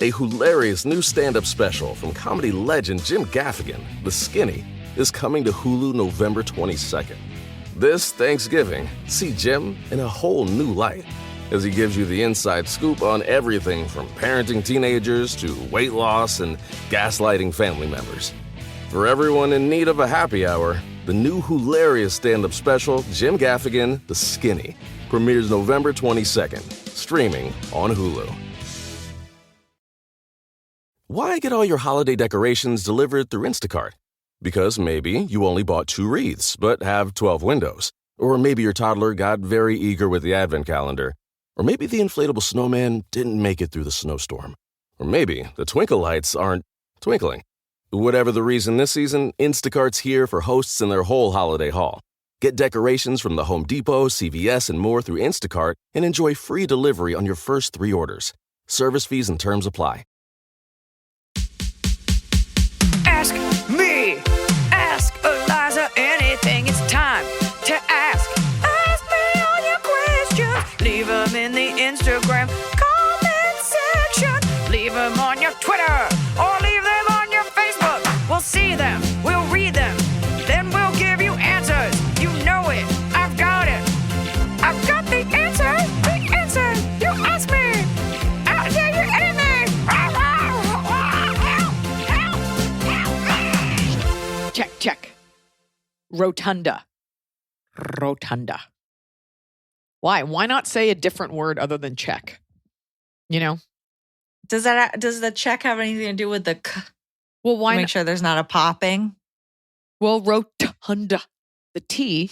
A hilarious new stand-up special from comedy legend Jim Gaffigan, The Skinny, is coming to Hulu November 22nd. This Thanksgiving, see Jim in a whole new light as he gives you the inside scoop on everything from parenting teenagers to weight loss and gaslighting family members. For everyone in need of a happy hour, the new hilarious stand-up special, Jim Gaffigan, The Skinny, premieres November 22nd, streaming on Hulu. Why get all your holiday decorations delivered through Instacart? Because maybe you only bought 2 wreaths, but have 12 windows. Or maybe your toddler got very eager with the advent calendar. Or maybe the inflatable snowman didn't make it through the snowstorm. Or maybe the twinkle lights aren't twinkling. Whatever the reason this season, Instacart's here for hosts and their whole holiday haul. Get decorations from the Home Depot, CVS, and more through Instacart and enjoy free delivery on your first 3 orders. Service fees and terms apply. Ask me, ask Iliza anything. It's time to ask. Ask me all your questions. Leave them in the Instagram comment section. Leave them on your Twitter or leave them on your Facebook. We'll see them, we'll read them, then we'll give you answers. You know it, I've got it. I've got the answer, you ask me. I'll tell you anything. Check. Rotunda. Why? Why not say a different word other than check? You know? Does the check have anything to do with the k? Well, why make sure there's not a popping? Well, rotunda, the T.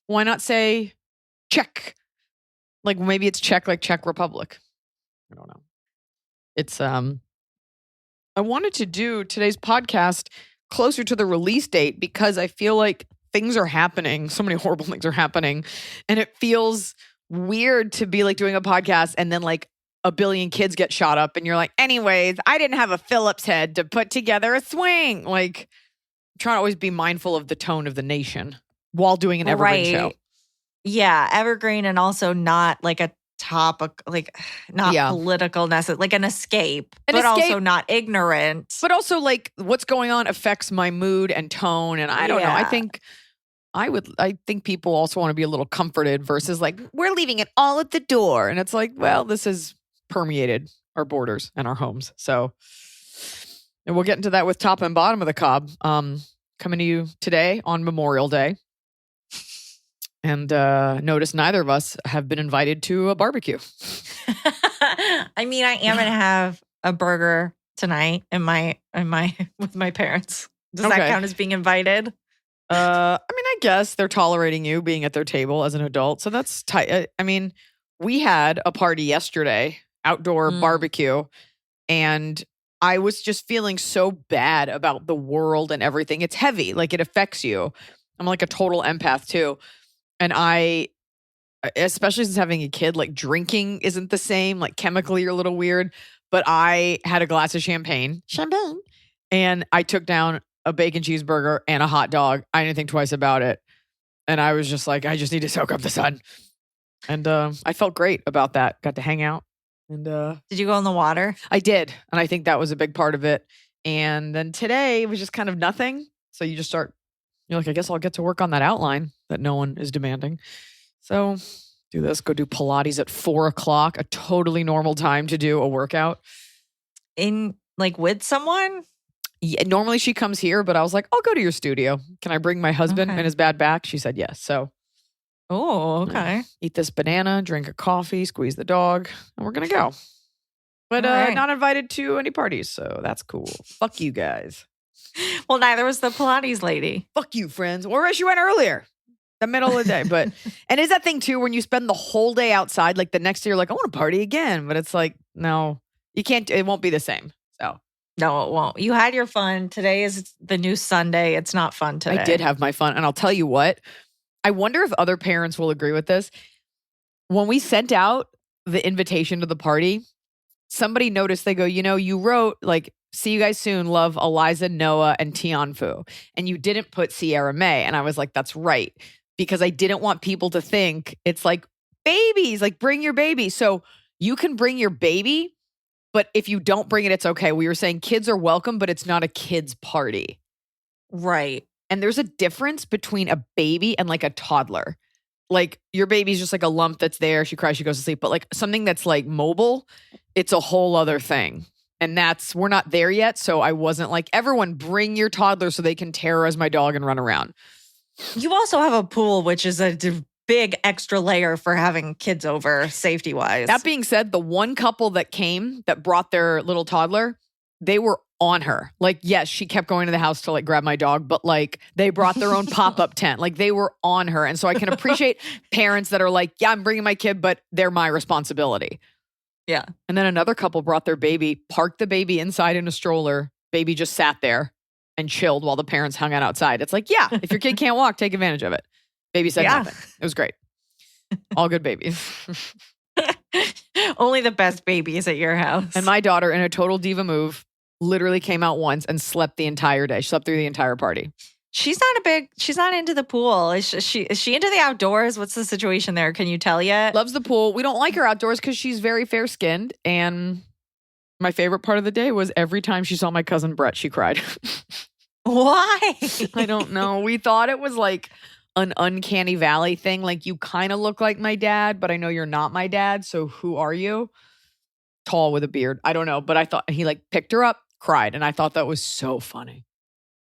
Why not say Czech? Like maybe it's Czech, like Czech Republic. I don't know. It's I wanted to do today's podcast closer to the release date because I feel like things are happening. So many horrible things are happening. And it feels weird to be like doing a podcast and then like a billion kids get shot up and you're like, anyways, I didn't have a Phillips head to put together a swing. Like, I'm trying to always be mindful of the tone of the nation while doing an evergreen show. Yeah, evergreen and also not like a topic, like not political necessarily, like an escape, but also not ignorant. But also like what's going on affects my mood and tone. And I don't know. I think people also want to be a little comforted versus like, we're leaving it all at the door. And it's like, well, this has permeated our borders and our homes. So, and we'll get into that with top and bottom of the cob. Coming to you today on Memorial Day. And notice neither of us have been invited to a barbecue. I mean, I am going to have a burger tonight with my parents. Does that count as being invited? I mean, I guess they're tolerating you being at their table as an adult. So that's tight. I mean, we had a party yesterday, outdoor barbecue, and I was just feeling so bad about the world and everything. It's heavy. Like it affects you. I'm like a total empath too. And I, especially since having a kid, like drinking isn't the same, like chemically you're a little weird, but I had a glass of champagne, and I took down a bacon cheeseburger and a hot dog. I didn't think twice about it. And I was just like, I just need to soak up the sun. And I felt great about that. Got to hang out. And did you go in the water? I did. And I think that was a big part of it. And then today it was just kind of nothing. So you just start, you're like, I guess I'll get to work on that outline that no one is demanding. So do this, go do Pilates at 4:00, a totally normal time to do a workout. In like with someone? Yeah, normally she comes here, but I was like, I'll go to your studio. Can I bring my husband and his bad back? She said yes. So, okay. Eat this banana, drink a coffee, squeeze the dog, and we're going to go. But not invited to any parties, so that's cool. Fuck you guys. Well, neither was the Pilates lady. Fuck you, friends. Or she went earlier, the middle of the day. But and is that thing too when you spend the whole day outside, like the next day you're like, I want to party again. But it's like, no, you can't. It won't be the same. So. No, it won't. You had your fun. Today is the new Sunday. It's not fun today. I did have my fun. And I'll tell you what, I wonder if other parents will agree with this. When we sent out the invitation to the party, somebody noticed, they go, you wrote like, see you guys soon, love Iliza, Noah, and Tianfu. And you didn't put Sierra May. And I was like, that's right. Because I didn't want people to think it's like babies, like bring your baby. So you can bring your baby, But if you don't bring it, it's okay. We were saying kids are welcome, but it's not a kid's party. Right. And there's a difference between a baby and like a toddler. Like your baby's just like a lump that's there. She cries, she goes to sleep. But like something that's like mobile, it's a whole other thing. And we're not there yet. So I wasn't like, everyone bring your toddler so they can terrorize my dog and run around. You also have a pool, which is a big extra layer for having kids over safety wise. That being said, the one couple that came that brought their little toddler, they were on her. Like, yes, she kept going to the house to like grab my dog, but like they brought their own pop-up tent. Like they were on her. And so I can appreciate parents that are like, yeah, I'm bringing my kid, but they're my responsibility. Yeah. And then another couple brought their baby, parked the baby inside in a stroller. Baby just sat there and chilled while the parents hung out outside. It's like, yeah, if your kid can't walk, take advantage of it. Baby said nothing. It was great. All good babies. Only the best babies at your house. And my daughter, in a total diva move, literally came out once and slept the entire day. She slept through the entire party. She's not into the pool. Is she into the outdoors? What's the situation there? Can you tell yet? Loves the pool. We don't like her outdoors because she's very fair skinned. And my favorite part of the day was every time she saw my cousin Brett, she cried. Why? I don't know. We thought it was like an uncanny valley thing. Like you kind of look like my dad, but I know you're not my dad. So who are you? Tall with a beard. I don't know. But I thought he like picked her up, cried. And I thought that was so funny.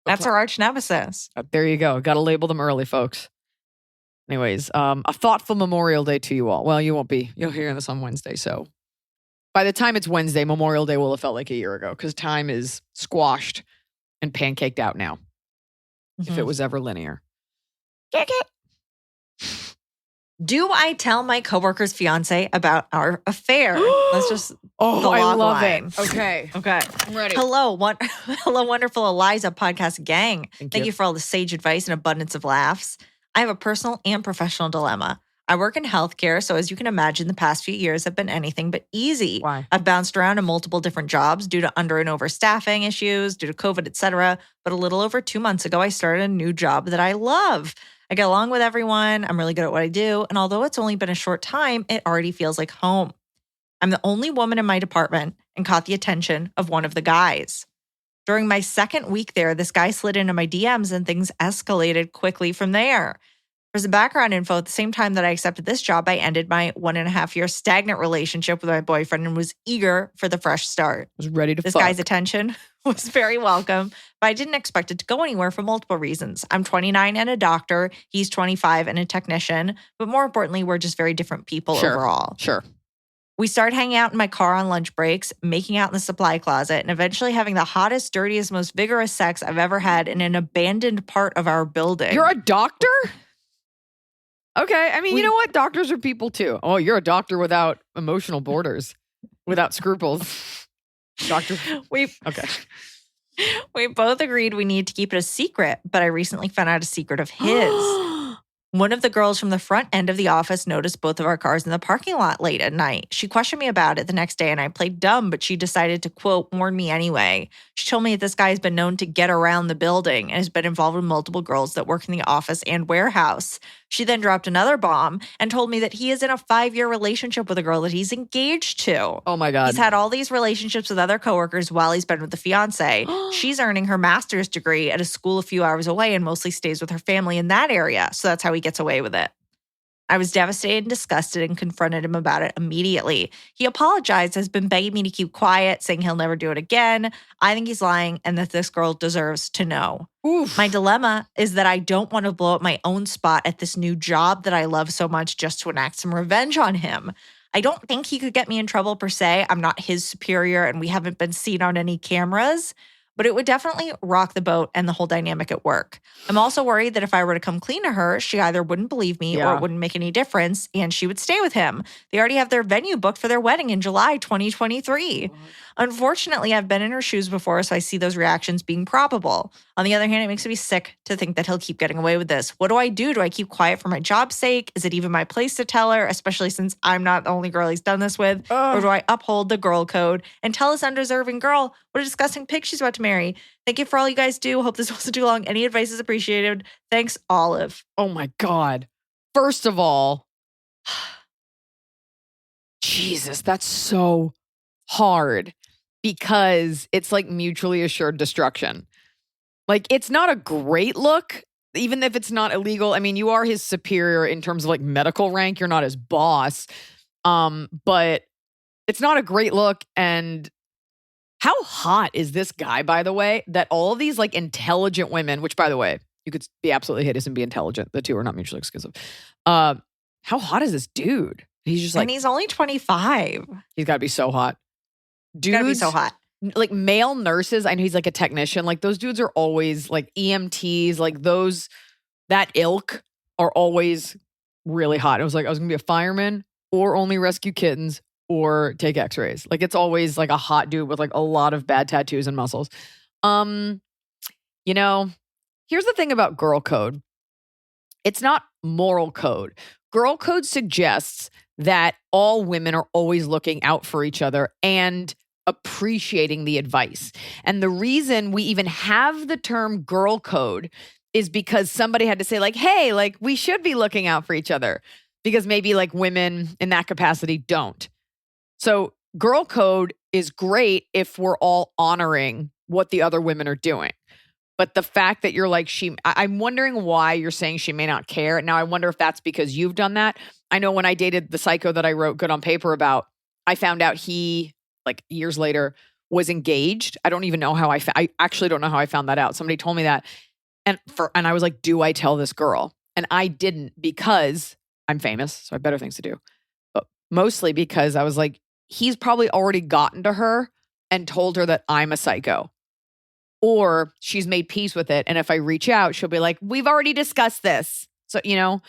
That's our arch nemesis. There you go. Got to label them early, folks. Anyways, a thoughtful Memorial Day to you all. Well, you won't be. You'll hear this on Wednesday. So by the time it's Wednesday, Memorial Day will have felt like a year ago because time is squashed and pancaked out now. If it was ever linear. Do I tell my coworker's fiance about our affair? Let's just I love it. Okay. I'm ready. Hello, wonderful Iliza podcast gang. Thank you for all the sage advice and abundance of laughs. I have a personal and professional dilemma. I work in healthcare, so as you can imagine, the past few years have been anything but easy. Why? I've bounced around in multiple different jobs due to under and overstaffing issues, due to COVID, etc. But a little over 2 months ago, I started a new job that I love. I get along with everyone. I'm really good at what I do. And although it's only been a short time, it already feels like home. I'm the only woman in my department and caught the attention of one of the guys. During my second week there, this guy slid into my DMs and things escalated quickly from there. For some background info, at the same time that I accepted this job, I ended my 1.5-year stagnant relationship with my boyfriend and was eager for the fresh start. Was ready to This fuck. guy's attention was very welcome, but I didn't expect it to go anywhere for multiple reasons. I'm 29 and a doctor. He's 25 and a technician. But more importantly, we're just very different people overall. Sure. We started hanging out in my car on lunch breaks, making out in the supply closet, and eventually having the hottest, dirtiest, most vigorous sex I've ever had in an abandoned part of our building. You're a doctor? Okay. I mean, you know what? Doctors are people too. Oh, you're a doctor without emotional borders, without scruples. Doctor. Okay. We both agreed we need to keep it a secret, but I recently found out a secret of his. One of the girls from the front end of the office noticed both of our cars in the parking lot late at night. She questioned me about it the next day, and I played dumb, but she decided to, quote, warn me anyway. She told me that this guy has been known to get around the building and has been involved with multiple girls that work in the office and warehouse. She then dropped another bomb and told me that he is in a 5-year relationship with a girl that he's engaged to. Oh my God. He's had all these relationships with other coworkers while he's been with the fiance. She's earning her master's degree at a school a few hours away and mostly stays with her family in that area. So that's how he gets away with it. I was devastated and disgusted and confronted him about it immediately. He apologized, has been begging me to keep quiet, saying he'll never do it again. I think he's lying and that this girl deserves to know. Oof. My dilemma is that I don't want to blow up my own spot at this new job that I love so much just to enact some revenge on him. I don't think he could get me in trouble per se. I'm not his superior and we haven't been seen on any cameras. But it would definitely rock the boat and the whole dynamic at work. I'm also worried that if I were to come clean to her, she either wouldn't believe me or it wouldn't make any difference and she would stay with him. They already have their venue booked for their wedding in July 2023. Unfortunately, I've been in her shoes before, so I see those reactions being probable. On the other hand, it makes me sick to think that he'll keep getting away with this. What do I do? Do I keep quiet for my job's sake? Is it even my place to tell her, especially since I'm not the only girl he's done this with? Or do I uphold the girl code and tell this undeserving girl what a disgusting pig she's about to marry? Thank you for all you guys do. Hope this wasn't too long. Any advice is appreciated. Thanks, Olive. Oh my God. First of all, Jesus, that's so hard because it's like mutually assured destruction. Like, it's not a great look, even if it's not illegal. I mean, you are his superior in terms of like medical rank. You're not his boss. But it's not a great look. And how hot is this guy, by the way, that all of these like intelligent women, which by the way, you could be absolutely hideous and be intelligent. The two are not mutually exclusive. How hot is this dude? He's just like, and he's only 25. He's got to be so hot. Dudes, Gotta be so hot. Like male nurses, I know he's like a technician. Like those dudes are always like EMTs, like those, that ilk are always really hot. It was like, I was gonna be a fireman or only rescue kittens or take x-rays. Like it's always like a hot dude with like a lot of bad tattoos and muscles. You know, here's the thing about girl code. It's not moral code. Girl code suggests that all women are always looking out for each other and appreciating the advice. And the reason we even have the term girl code is because somebody had to say like, hey, like we should be looking out for each other because maybe like women in that capacity don't. So girl code is great if we're all honoring what the other women are doing. But the fact that you're like, I'm wondering why you're saying she may not care. Now, I wonder if that's because you've done that. I know when I dated the psycho that I wrote Good on Paper about, I found out he, like years later, was engaged. I don't even know how I actually don't know how I found that out. Somebody told me that. And I was like, do I tell this girl? And I didn't because I'm famous, so I have better things to do. But mostly because I was like, he's probably already gotten to her and told her that I'm a psycho. Or she's made peace with it. And if I reach out, she'll be like, we've already discussed this. So, you know,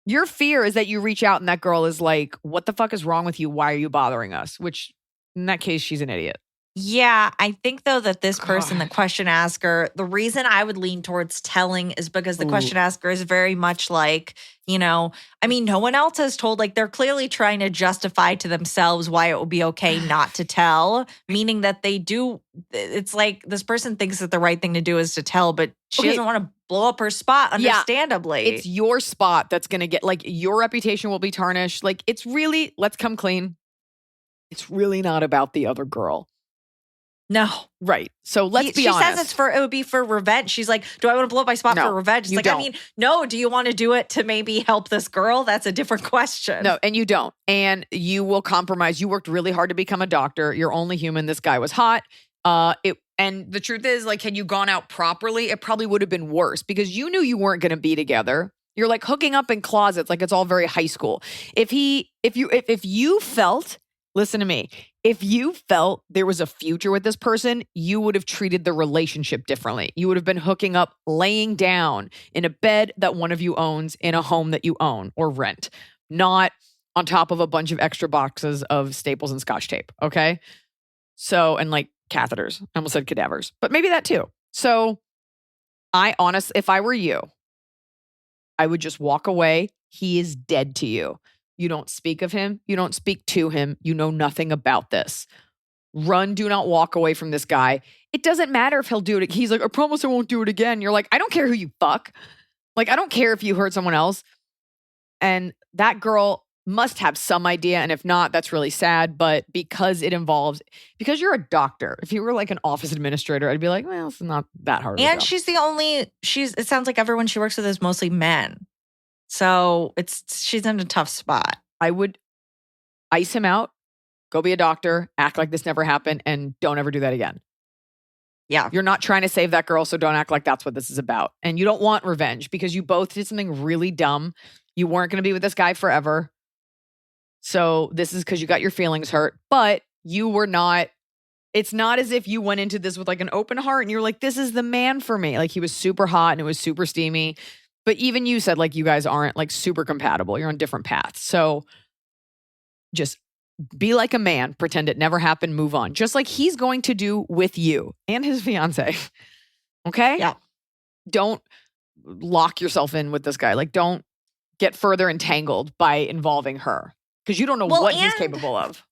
your fear is that you reach out and that girl is like, what the fuck is wrong with you? Why are you bothering us? Which in that case, she's an idiot. Yeah, I think though that this person, the question asker, the reason I would lean towards telling is because the question asker is very much like, you know, I mean, no one else has told, like they're clearly trying to justify to themselves why it would be okay not to tell, meaning that they do. It's like this person thinks that the right thing to do is to tell, but she doesn't want to blow up her spot, understandably. Yeah, it's your spot that's going to get, like, your reputation will be tarnished. Like, it's really, let's come clean. It's really not about the other girl. No. Right. So let's be honest. She says it would be for revenge. She's like, do I want to blow up my spot for revenge? It's like, don't. I mean, no, do you want to do it to maybe help this girl? That's a different question. No, and you don't. And you will compromise. You worked really hard to become a doctor. You're only human. This guy was hot. And the truth is, like, had you gone out properly, it probably would have been worse because you knew you weren't going to be together. You're like hooking up in closets, like it's all very high school. If you felt, listen to me, if you felt there was a future with this person, you would have treated the relationship differently. You would have been hooking up, laying down in a bed that one of you owns in a home that you own or rent, not on top of a bunch of extra boxes of staples and scotch tape. Okay. So, and like catheters, I almost said cadavers, but maybe that too. So if I were you, I would just walk away. He is dead to you. You don't speak of him. You don't speak to him. You know nothing about this. Run, do not walk away from this guy. It doesn't matter if he'll do it. He's like, I promise I won't do it again. You're like, I don't care who you fuck. Like, I don't care if you hurt someone else. And that girl must have some idea. And if not, that's really sad. But because you're a doctor, if you were like an office administrator, I'd be like, well, it's not that hard. And it sounds like everyone she works with is mostly men. So she's in a tough spot. I would ice him out, go be a doctor, act like this never happened, and don't ever do that again. Yeah. You're not trying to save that girl, so don't act like that's what this is about. And you don't want revenge because you both did something really dumb. You weren't going to be with this guy forever. So this is because you got your feelings hurt, but you were not. It's not as if you went into this with like an open heart and you're like, this is the man for me. Like he was super hot and it was super steamy. But even you said like you guys aren't like super compatible. You're on different paths. So just be like a man, pretend it never happened, move on. Just like he's going to do with you and his fiance. Okay? Yeah. Don't lock yourself in with this guy. Like don't get further entangled by involving her because you don't know what he's capable of.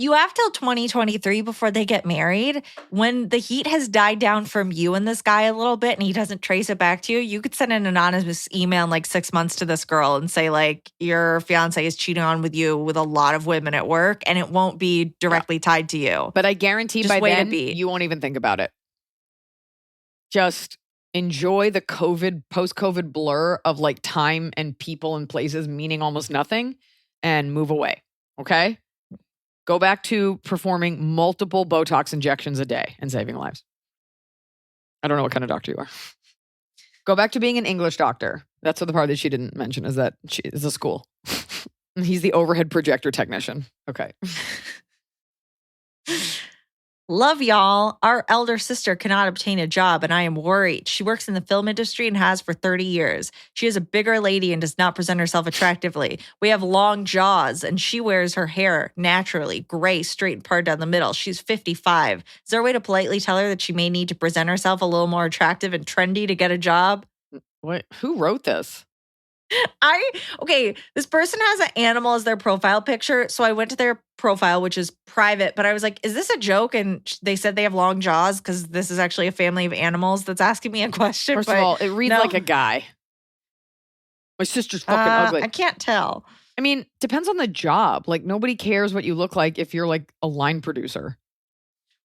You have till 2023 before they get married. When the heat has died down from you and this guy a little bit and he doesn't trace it back to you, you could send an anonymous email in like 6 months to this girl and say like, your fiance is cheating on with you with a lot of women at work and it won't be directly tied to you. But I guarantee Just by wait a then, beat. you won't even think about it. Just enjoy the post-COVID blur of like time and people and places meaning almost nothing and move away. Okay? Go back to performing multiple Botox injections a day and saving lives. I don't know what kind of doctor you are. Go back to being an English doctor. That's the part that she didn't mention is that she is a school. He's the overhead projector technician. Okay. Love y'all. Our elder sister cannot obtain a job and I am worried. She works in the film industry and has for 30 years. She is a bigger lady and does not present herself attractively. We have long jaws and she wears her hair naturally, gray, straight and parted down the middle. She's 55. Is there a way to politely tell her that she may need to present herself a little more attractive and trendy to get a job? What? Who wrote this? Okay, this person has an animal as their profile picture. So I went to their profile, which is private, but I was like, is this a joke? And they said they have long jaws because this is actually a family of animals that's asking me a question. First of all, it reads like a guy. My sister's fucking ugly. I can't tell. I mean, depends on the job. Like nobody cares what you look like if you're like a line producer.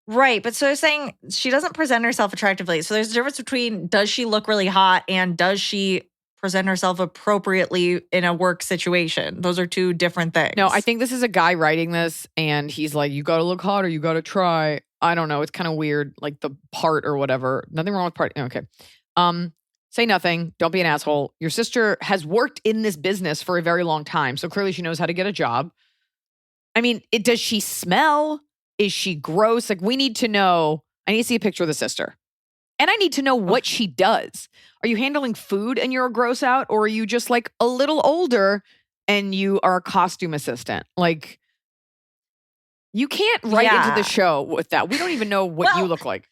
Right. But so they're saying she doesn't present herself attractively. So there's a difference between does she look really hot and does she present herself appropriately in a work situation. Those are two different things. No, I think this is a guy writing this and he's like, you got to look hot or you got to try. I don't know. It's kind of weird. Like the part or whatever. Nothing wrong with part. Okay. Say nothing. Don't be an asshole. Your sister has worked in this business for a very long time. So clearly she knows how to get a job. I mean, does she smell? Is she gross? Like we need to know. I need to see a picture of the sister. And I need to know what she does. Are you handling food and you're a gross out? Or are you just like a little older and you are a costume assistant? Like, you can't write into the show with that. We don't even know what you look like.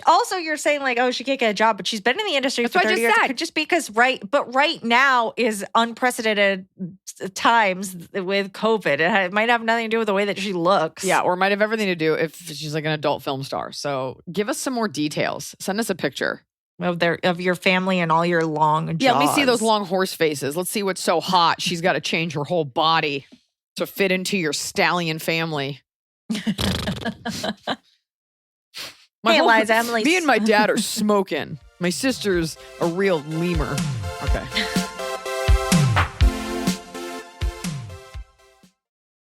Also, you're saying like, oh, she can't get a job, but she's been in the industry for 30 years. It could just because right now is unprecedented times with COVID. It might have nothing to do with the way that she looks. Yeah, or it might have everything to do if she's like an adult film star. So give us some more details. Send us a picture. Of your family and all your long jaws. Yeah, let me see those long horse faces. Let's see what's so hot. She's got to change her whole body to fit into your stallion family. Hey, Iliza, Emily. Me and my dad are smoking. My sister's a real lemur. Okay.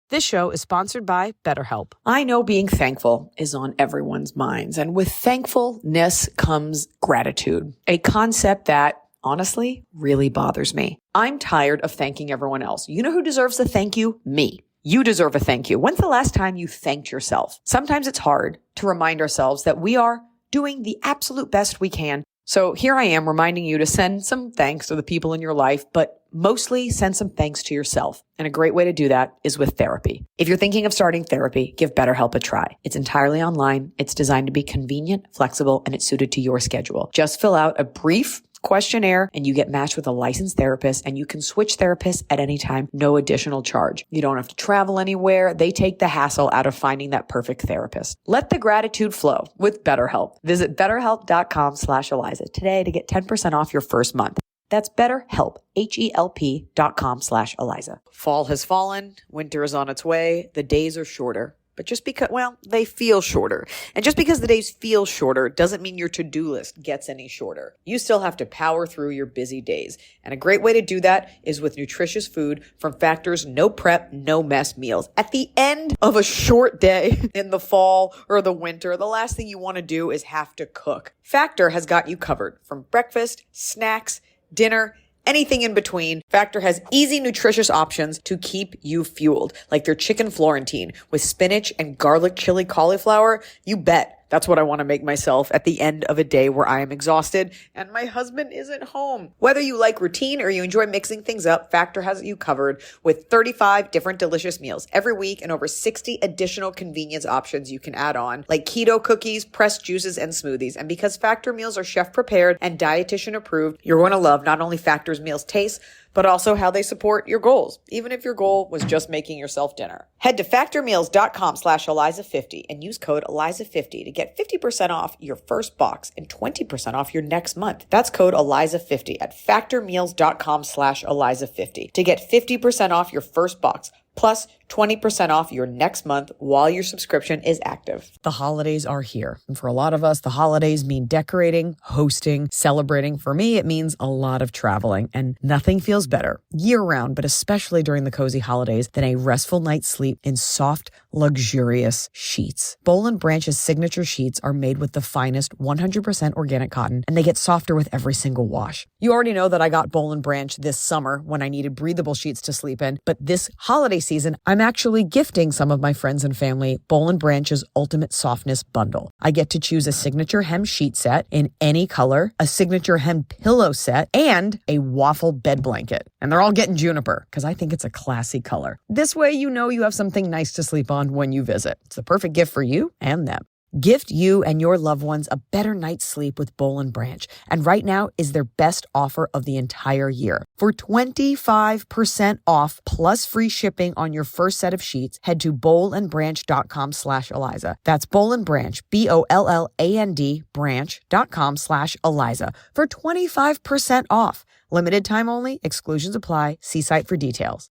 This show is sponsored by BetterHelp. I know being thankful is on everyone's minds, and with thankfulness comes gratitude, a concept that, honestly, really bothers me. I'm tired of thanking everyone else. You know who deserves a thank you? Me. You deserve a thank you. When's the last time you thanked yourself? Sometimes it's hard to remind ourselves that we are doing the absolute best we can. So here I am reminding you to send some thanks to the people in your life, but mostly send some thanks to yourself. And a great way to do that is with therapy. If you're thinking of starting therapy, give BetterHelp a try. It's entirely online. It's designed to be convenient, flexible, and it's suited to your schedule. Just fill out a brief questionnaire and you get matched with a licensed therapist, and you can switch therapists at any time, no additional charge. You don't have to travel anywhere. They take the hassle out of finding that perfect therapist. Let the gratitude flow with BetterHelp. Visit betterhelp.com/Iliza today to get 10% off your first month. That's BetterHelp, HELP.com/Iliza. Fall has fallen. Winter is on its way. The days are shorter. But just because, they feel shorter. And just because the days feel shorter doesn't mean your to-do list gets any shorter. You still have to power through your busy days. And a great way to do that is with nutritious food from Factor's no prep, no mess meals. At the end of a short day in the fall or the winter, the last thing you want to do is have to cook. Factor has got you covered from breakfast, snacks, dinner, anything in between. Factor has easy, nutritious options to keep you fueled, like their chicken Florentine with spinach and garlic chili cauliflower. You bet. That's what I want to make myself at the end of a day where I am exhausted and my husband isn't home. Whether you like routine or you enjoy mixing things up, Factor has you covered with 35 different delicious meals every week and over 60 additional convenience options you can add on, like keto cookies, pressed juices, and smoothies. And because Factor meals are chef prepared and dietitian approved, you're going to love not only Factor's meals taste, but also how they support your goals, even if your goal was just making yourself dinner. Head to factormeals.com/Eliza50 and use code Eliza50 to get 50% off your first box and 20% off your next month. That's code Eliza50 at factormeals.com/Eliza50 to get 50% off your first box plus 20% off your next month while your subscription is active. The holidays are here. And for a lot of us, the holidays mean decorating, hosting, celebrating. For me, it means a lot of traveling. And nothing feels better year-round, but especially during the cozy holidays, than a restful night's sleep in soft, luxurious sheets. Boll & Branch's signature sheets are made with the finest 100% organic cotton, and they get softer with every single wash. You already know that I got Boll & Branch this summer when I needed breathable sheets to sleep in, but this holiday season, I'm actually gifting some of my friends and family Boll & Branch's Ultimate Softness Bundle. I get to choose a signature hem sheet set in any color, a signature hem pillow set, and a waffle bed blanket. And they're all getting juniper because I think it's a classy color. This way you know you have something nice to sleep on when you visit. It's the perfect gift for you and them. Gift you and your loved ones a better night's sleep with Boll & Branch. And right now is their best offer of the entire year. For 25% off plus free shipping on your first set of sheets, head to bollandbranch.com/Eliza. That's Boll & Branch, BOLLAND branch.com/Eliza for 25% off. Limited time only. Exclusions apply. See site for details.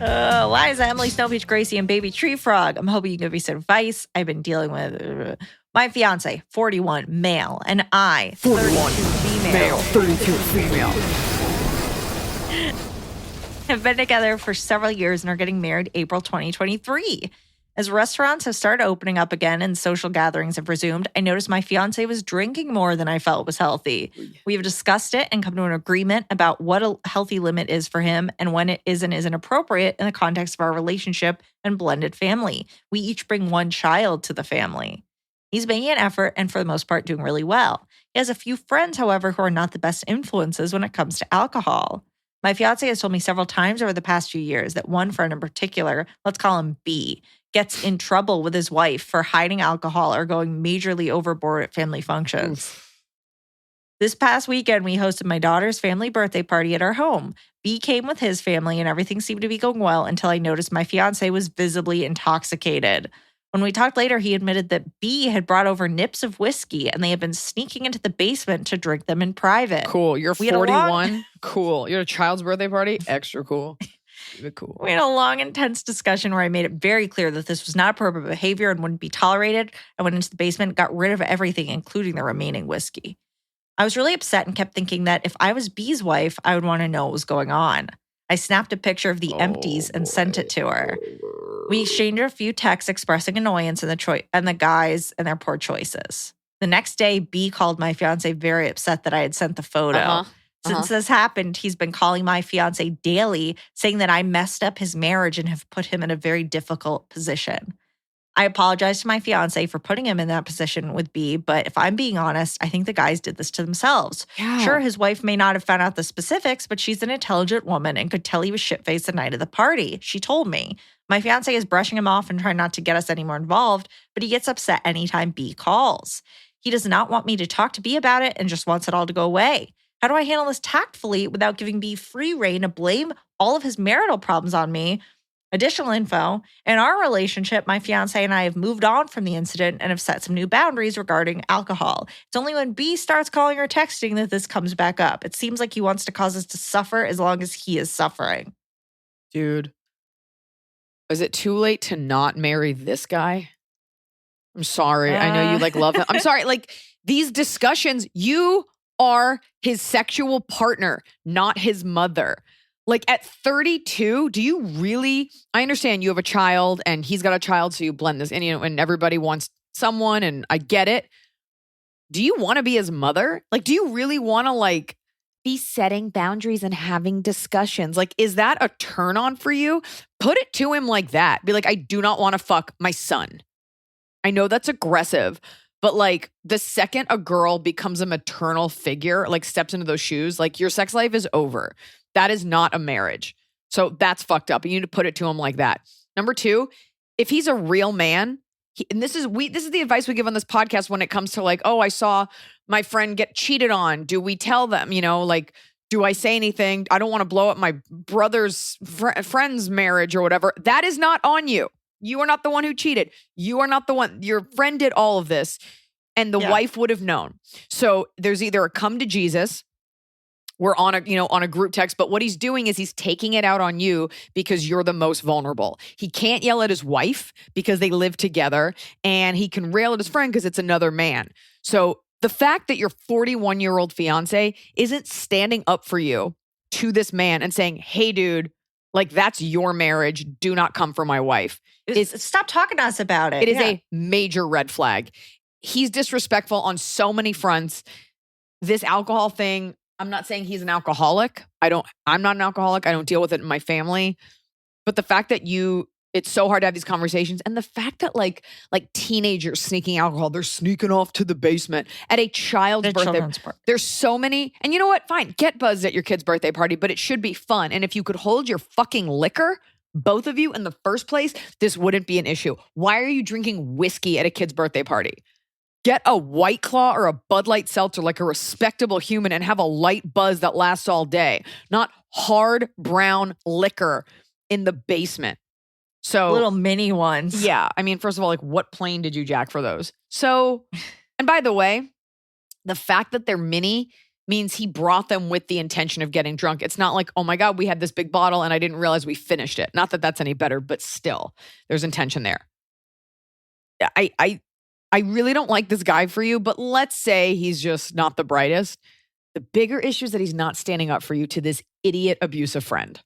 Liza, Emily, Snow Peach, Gracie, and Baby Tree Frog. I'm hoping you can give me some advice. I've been dealing with my fiance, 41, male, and I, 41, 32, female. male, 32 female. Have been together for several years and are getting married April 2023. As restaurants have started opening up again and social gatherings have resumed, I noticed my fiance was drinking more than I felt was healthy. We have discussed it and come to an agreement about what a healthy limit is for him and when it is and isn't appropriate in the context of our relationship and blended family. We each bring one child to the family. He's making an effort and for the most part doing really well. He has a few friends, however, who are not the best influences when it comes to alcohol. My fiance has told me several times over the past few years that one friend in particular, let's call him B, gets in trouble with his wife for hiding alcohol or going majorly overboard at family functions. Oof. This past weekend, we hosted my daughter's family birthday party at our home. B came with his family and everything seemed to be going well until I noticed my fiance was visibly intoxicated. When we talked later, he admitted that B had brought over nips of whiskey and they had been sneaking into the basement to drink them in private. Cool. You're We had a 41. Cool. You're at a child's birthday party? Extra cool. Cool. We had a long, intense discussion where I made it very clear that this was not appropriate behavior and wouldn't be tolerated. I went into the basement, got rid of everything, including the remaining whiskey. I was really upset and kept thinking that if I was B's wife, I would want to know what was going on. I snapped a picture of the empties and sent it to her. We exchanged a few texts expressing annoyance and the guys and their poor choices. The next day, B called my fiance very upset that I had sent the photo. Since this happened, he's been calling my fiance daily, saying that I messed up his marriage and have put him in a very difficult position. I apologize to my fiance for putting him in that position with B, but if I'm being honest, I think the guys did this to themselves. Yeah. Sure, his wife may not have found out the specifics, but she's an intelligent woman and could tell he was shit-faced the night of the party. She told me. My fiance is brushing him off and trying not to get us any more involved, but he gets upset anytime B calls. He does not want me to talk to B about it and just wants it all to go away. How do I handle this tactfully without giving B free rein to blame all of his marital problems on me? Additional info, in our relationship, my fiance and I have moved on from the incident and have set some new boundaries regarding alcohol. It's only when B starts calling or texting that this comes back up. It seems like he wants to cause us to suffer as long as he is suffering. Dude. Is it too late to not marry this guy? I'm sorry. I know you love him. I'm sorry. These discussions, you are his sexual partner, not his mother. At 32, do you really, I understand you have a child and he's got a child, so you blend this in, and everybody wants someone, and I get it. Do you want to be his mother? Do you really want to be setting boundaries and having discussions? Is that a turn on for you? Put it to him like that. Be like, I do not want to fuck my son. I know that's aggressive, but the second a girl becomes a maternal figure, steps into those shoes, your sex life is over. That is not a marriage. So that's fucked up. You need to put it to him like that. Number two, if he's a real man, And this is the advice we give on this podcast when it comes to like, oh, I saw my friend get cheated on. Do we tell them, like, do I say anything? I don't want to blow up my brother's friend's marriage or whatever. That is not on you. You are not the one who cheated. You are not the one. Your friend did all of this, and the wife would have known. So there's either a come to Jesus. We're on a group text, but what he's doing is he's taking it out on you because you're the most vulnerable. He can't yell at his wife because they live together, and he can rail at his friend because it's another man. So the fact that your 41-year-old fiance isn't standing up for you to this man and saying, hey, dude, like that's your marriage. Do not come for my wife. Stop talking to us about it. It is a major red flag. He's disrespectful on so many fronts. This alcohol thing, I'm not saying he's an alcoholic. I'm not an alcoholic. I don't deal with it in my family. But the fact that it's so hard to have these conversations. And the fact that like teenagers sneaking alcohol, they're sneaking off to the basement at a child's birthday. There's so many. And you know what? Fine. Get buzzed at your kid's birthday party, but it should be fun. And if you could hold your fucking liquor, both of you in the first place, this wouldn't be an issue. Why are you drinking whiskey at a kid's birthday party? Get a White Claw or a Bud Light Seltzer like a respectable human and have a light buzz that lasts all day, not hard brown liquor in the basement. So little mini ones. Yeah. I mean, first of all, like what plane did you jack for those? So, and by the way, the fact that they're mini means he brought them with the intention of getting drunk. It's not like, oh my God, we had this big bottle and I didn't realize we finished it. Not that that's any better, but still there's intention there. I really don't like this guy for you, but let's say he's just not the brightest. The bigger issue is that he's not standing up for you to this idiot abusive friend.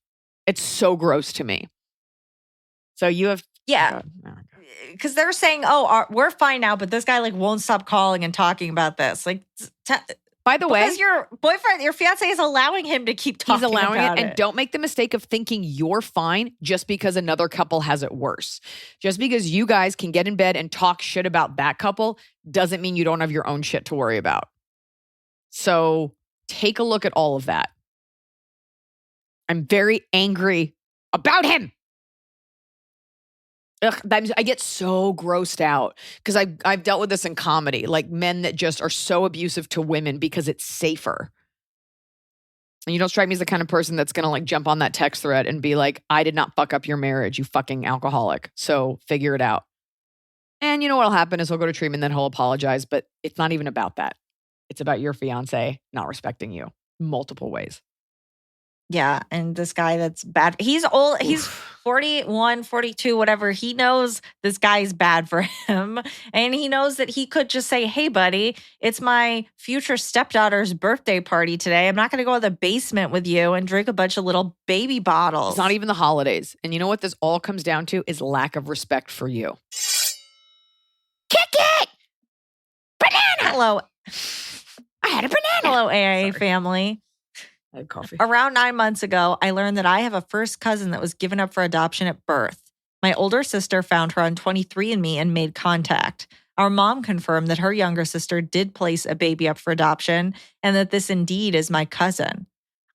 It's so gross to me. So you have... Yeah. Because they're saying, we're fine now, but this guy like won't stop calling and talking about this. Like, by the way... Because your boyfriend, your fiance is allowing him to keep talking about it. He's allowing it. And don't make the mistake of thinking you're fine just because another couple has it worse. Just because you guys can get in bed and talk shit about that couple doesn't mean you don't have your own shit to worry about. So take a look at all of that. I'm very angry about him. Ugh, I get so grossed out because I've dealt with this in comedy, like men that just are so abusive to women because it's safer. And you don't strike me as the kind of person that's going to like jump on that text thread and be like, I did not fuck up your marriage, you fucking alcoholic. So figure it out. And you know what'll happen is he'll go to treatment, then he'll apologize. But it's not even about that. It's about your fiance not respecting you multiple ways. Yeah, and this guy that's bad. He's old. He's 41, 42, whatever. He knows this guy's bad for him. And he knows that he could just say, hey, buddy, it's my future stepdaughter's birthday party today. I'm not going to go to the basement with you and drink a bunch of little baby bottles. It's not even the holidays. And you know what this all comes down to is lack of respect for you. Kick it! Banana! Hello. I had a banana. Hello, AIA family. I had coffee. Around 9 months ago, I learned that I have a first cousin that was given up for adoption at birth. My older sister found her on 23andMe and made contact. Our mom confirmed that her younger sister did place a baby up for adoption and that this indeed is my cousin.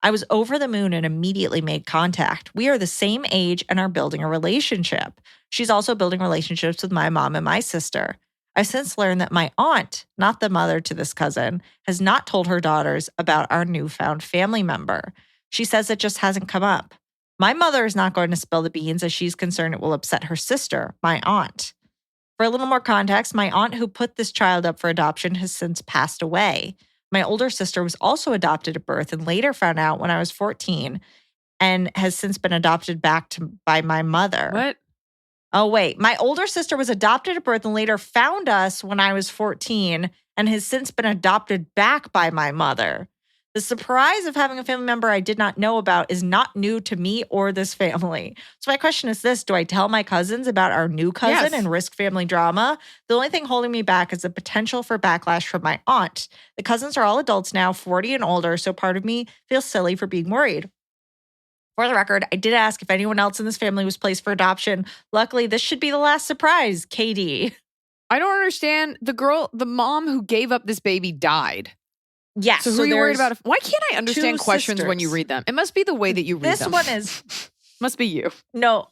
I was over the moon and immediately made contact. We are the same age and are building a relationship. She's also building relationships with my mom and my sister. I've since learned that my aunt, not the mother to this cousin, has not told her daughters about our newfound family member. She says it just hasn't come up. My mother is not going to spill the beans as she's concerned it will upset her sister, my aunt. For a little more context, my aunt who put this child up for adoption has since passed away. My older sister was also adopted at birth and later found out when I was 14 and has since been adopted back by my mother. What? Oh, wait. My older sister was adopted at birth and later found us when I was 14 and has since been adopted back by my mother. The surprise of having a family member I did not know about is not new to me or this family. So my question is this: do I tell my cousins about our new cousin and risk family drama? The only thing holding me back is the potential for backlash from my aunt. The cousins are all adults now, 40 and older, so part of me feels silly for being worried. For the record, I did ask if anyone else in this family was placed for adoption. Luckily, this should be the last surprise, KD. I don't understand. The mom who gave up this baby died. Yes. So who are you worried about? Why can't I understand questions when you read them? It must be the way that you read them. This one is... Must be you. No.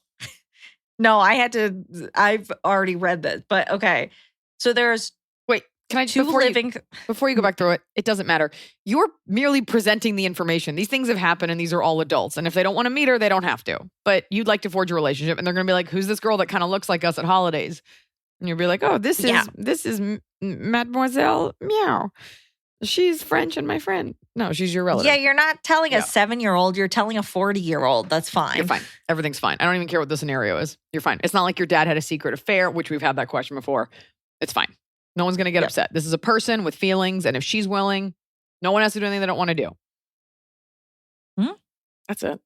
No, I've already read this, but okay. So there's Wait, can I just, two living. before you go back through it, it doesn't matter. You're merely presenting the information. These things have happened and these are all adults. And if they don't want to meet her, they don't have to. But you'd like to forge a relationship and they're going to be like, who's this girl that kind of looks like us at holidays? And you'll be like, oh, this is Mademoiselle Meow. She's French and my friend. No, she's your relative. Yeah, you're not telling a 7-year-old. You're telling a 40-year-old. That's fine. You're fine. Everything's fine. I don't even care what the scenario is. You're fine. It's not like your dad had a secret affair, which we've had that question before. It's fine. No one's going to get upset. This is a person with feelings. And if she's willing, no one has to do anything they don't want to do. That's it.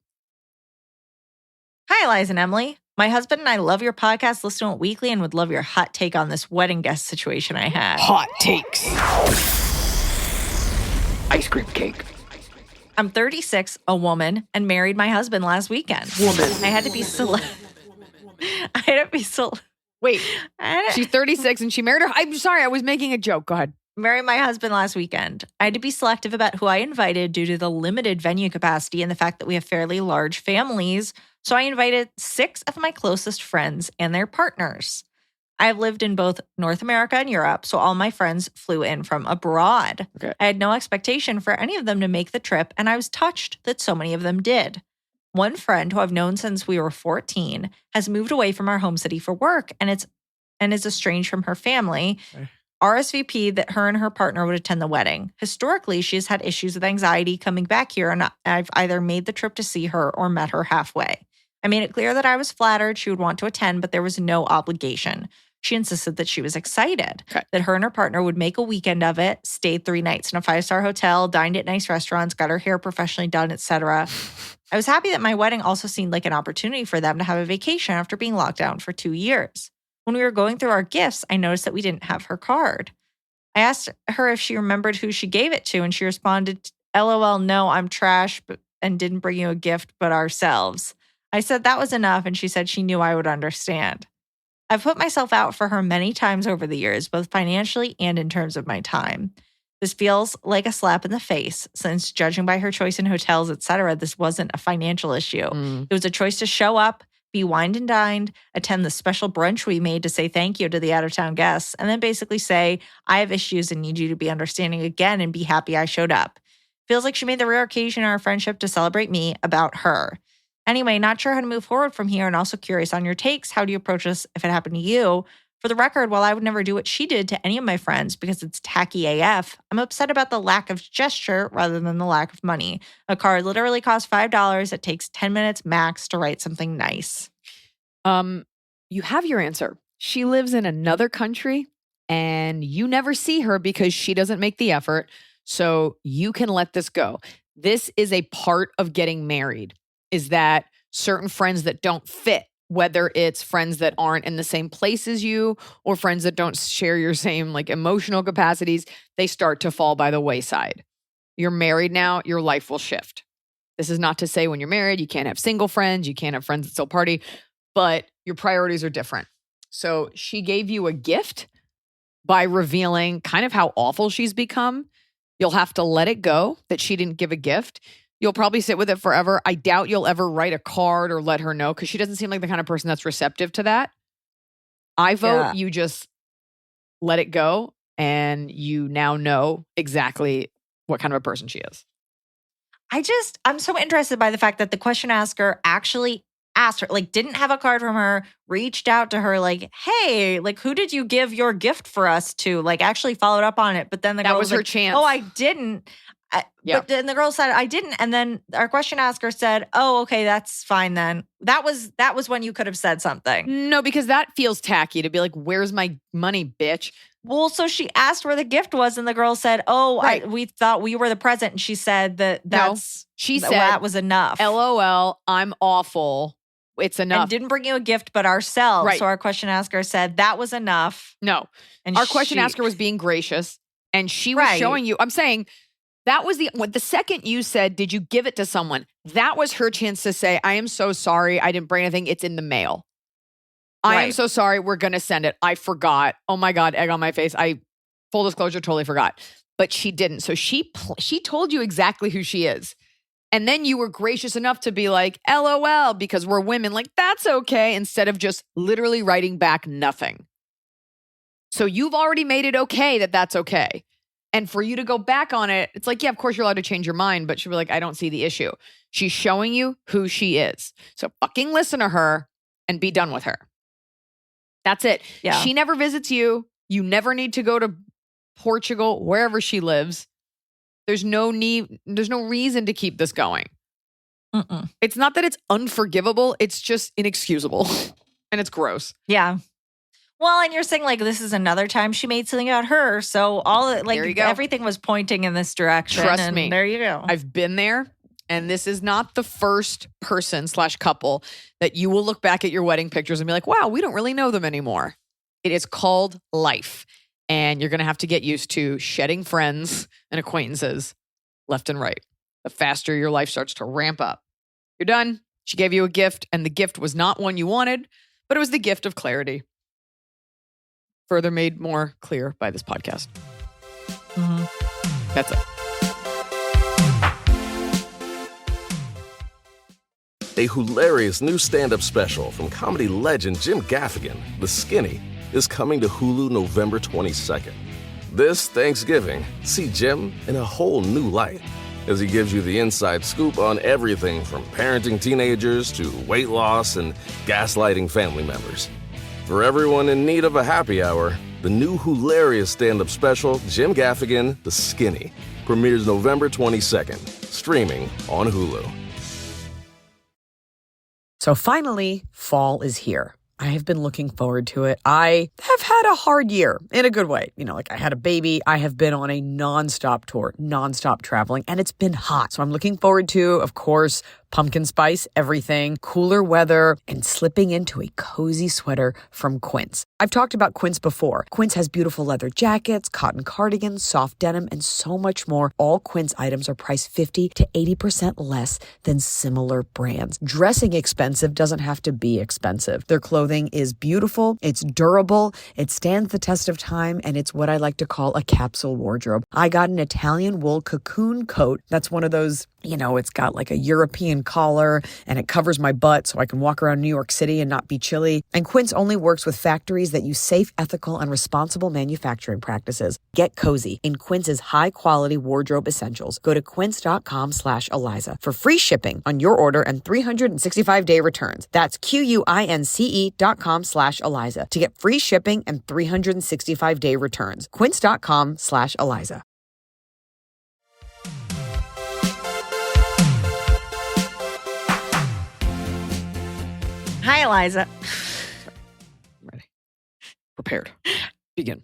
Hi, Eliza and Emily. My husband and I love your podcast, listen to it weekly, and would love your hot take on this wedding guest situation I had. Hot takes. Ice cream cake. I'm 36, a woman, and married my husband last weekend. I had to be Wait, she's 36 and she married her. I'm sorry, I was making a joke. Go ahead. Married my husband last weekend. I had to be selective about who I invited due to the limited venue capacity and the fact that we have fairly large families. So I invited 6 of my closest friends and their partners. I've lived in both North America and Europe, so all my friends flew in from abroad. Okay. I had no expectation for any of them to make the trip, and I was touched that so many of them did. One friend who I've known since we were 14 has moved away from our home city for work and is estranged from her family. Okay. RSVP that her and her partner would attend the wedding. Historically, she has had issues with anxiety coming back here, and I've either made the trip to see her or met her halfway. I made it clear that I was flattered she would want to attend, but there was no obligation. She insisted that she was excited, that her and her partner would make a weekend of it, stayed 3 nights in a 5-star hotel, dined at nice restaurants, got her hair professionally done, etc. I was happy that my wedding also seemed like an opportunity for them to have a vacation after being locked down for 2 years. When we were going through our gifts, I noticed that we didn't have her card. I asked her if she remembered who she gave it to, and she responded, LOL, no, I'm trash and didn't bring you a gift but ourselves. I said that was enough, and she said she knew I would understand. I've put myself out for her many times over the years, both financially and in terms of my time. This feels like a slap in the face, since judging by her choice in hotels, etc., this wasn't a financial issue. It was a choice to show up, be wined and dined, attend the special brunch we made to say thank you to the out-of-town guests, and then basically say, I have issues and need you to be understanding again and be happy I showed up. Feels like she made the rare occasion in our friendship to celebrate me about her. Anyway, not sure how to move forward from here and also curious on your takes. How do you approach this if it happened to you? For the record, while I would never do what she did to any of my friends because it's tacky AF, I'm upset about the lack of gesture rather than the lack of money. A card literally costs $5. It takes 10 minutes max to write something nice. You have your answer. She lives in another country and you never see her because she doesn't make the effort. So you can let this go. This is a part of getting married, is that certain friends that don't fit, whether it's friends that aren't in the same place as you or friends that don't share your same like emotional capacities, they start to fall by the wayside. You're married now, your life will shift. This is not to say when you're married, you can't have single friends, you can't have friends that still party, but your priorities are different. So she gave you a gift by revealing kind of how awful she's become. You'll have to let it go that she didn't give a gift. You'll probably sit with it forever. I doubt you'll ever write a card or let her know because she doesn't seem like the kind of person that's receptive to that. I vote you just let it go and you now know exactly what kind of a person she is. I'm so interested by the fact that the question asker actually asked her, like didn't have a card from her, reached out to her like, hey, like who did you give your gift for us to? Like actually followed up on it. But then the girl was her like, chance. Oh, I didn't. But then the girl said, I didn't. And then our question asker said, oh, okay, that's fine then. That was when you could have said something. No, because that feels tacky to be like, where's my money, bitch? Well, so she asked where the gift was and the girl said, oh, right. we thought we were the present. And she said she said that was enough. LOL, I'm awful. It's enough. And didn't bring you a gift but ourselves. Right. So our question asker said that was enough. No. And our question asker was being gracious and she was showing you, I'm saying, that was the second you said, did you give it to someone? That was her chance to say, I am so sorry. I didn't bring anything. It's in the mail. I am so sorry. We're going to send it. I forgot. Oh my God, egg on my face. Full disclosure, totally forgot. But she didn't. So she told you exactly who she is. And then you were gracious enough to be like, LOL, because we're women. Like, that's okay. Instead of just literally writing back nothing. So you've already made it okay that that's okay. And for you to go back on it, it's like, yeah, of course you're allowed to change your mind. But she'll be like, I don't see the issue. She's showing you who she is. So fucking listen to her and be done with her. That's it. Yeah. She never visits you. You never need to go to Portugal, wherever she lives. There's no reason to keep this going. It's not that it's unforgivable. It's just inexcusable. And it's gross. Yeah. Well, and you're saying like this is another time she made something about her. So There you go. everything was pointing in this direction. Trust me. There you go. I've been there. And this is not the first person/couple that you will look back at your wedding pictures and be like, wow, we don't really know them anymore. It is called life. And you're going to have to get used to shedding friends and acquaintances left and right. The faster your life starts to ramp up. You're done. She gave you a gift, and the gift was not one you wanted, but it was the gift of clarity. Further made more clear by this podcast. That's it. A hilarious new stand-up special from comedy legend Jim Gaffigan, The Skinny, is coming to Hulu November 22nd. This Thanksgiving, see Jim in a whole new light as he gives you the inside scoop on everything from parenting teenagers to weight loss and gaslighting family members. For everyone in need of a happy hour, the new hilarious stand-up special, Jim Gaffigan, The Skinny, premieres November 22nd, streaming on Hulu. So finally, fall is here. I have been looking forward to it. I have had a hard year in a good way. You know, like I had a baby. I have been on a nonstop tour, nonstop traveling, and it's been hot. So I'm looking forward to, of course, pumpkin spice, everything, cooler weather, and slipping into a cozy sweater from Quince. I've talked about Quince before. Quince has beautiful leather jackets, cotton cardigans, soft denim, and so much more. All Quince items are priced 50 to 80% less than similar brands. Dressing expensive doesn't have to be expensive. Their clothing is beautiful, it's durable, it stands the test of time, and it's what I like to call a capsule wardrobe. I got an Italian wool cocoon coat. That's one of those, you know, it's got like a European collar and it covers my butt so I can walk around New York City and not be chilly. And Quince only works with factories that use safe, ethical, and responsible manufacturing practices. Get cozy in Quince's high-quality wardrobe essentials. Go to quince.com/Iliza for free shipping on your order and 365-day returns. That's QUINCE.com/Iliza to get free shipping and 365-day returns. Quince.com/Iliza. Hi, Iliza. I'm ready. Prepared. Begin.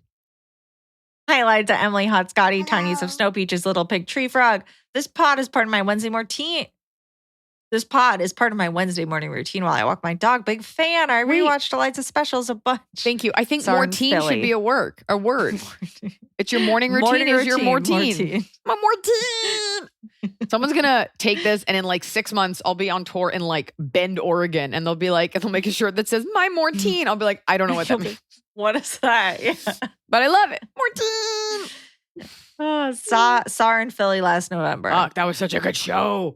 Hi, Iliza, Emily, Hot Scotty, Tinies of Snow Peaches, Little Pig, Tree Frog. This pod is part of my Wednesday morning routine while I walk my dog. Big fan. I rewatched Iliza's specials a bunch. Thank you. I think Sorry, mortine should be a word. It's your morning routine. Morning Is your routine, mortine. My mortine. Someone's gonna take this, and in like 6 months, I'll be on tour in like Bend, Oregon, and they'll make a shirt that says "My Mortine." I'll be like, I don't know what that means, What is that? Yeah. but I love it. Mortine. Saw her in Philly last November. Fuck, that was such a good show.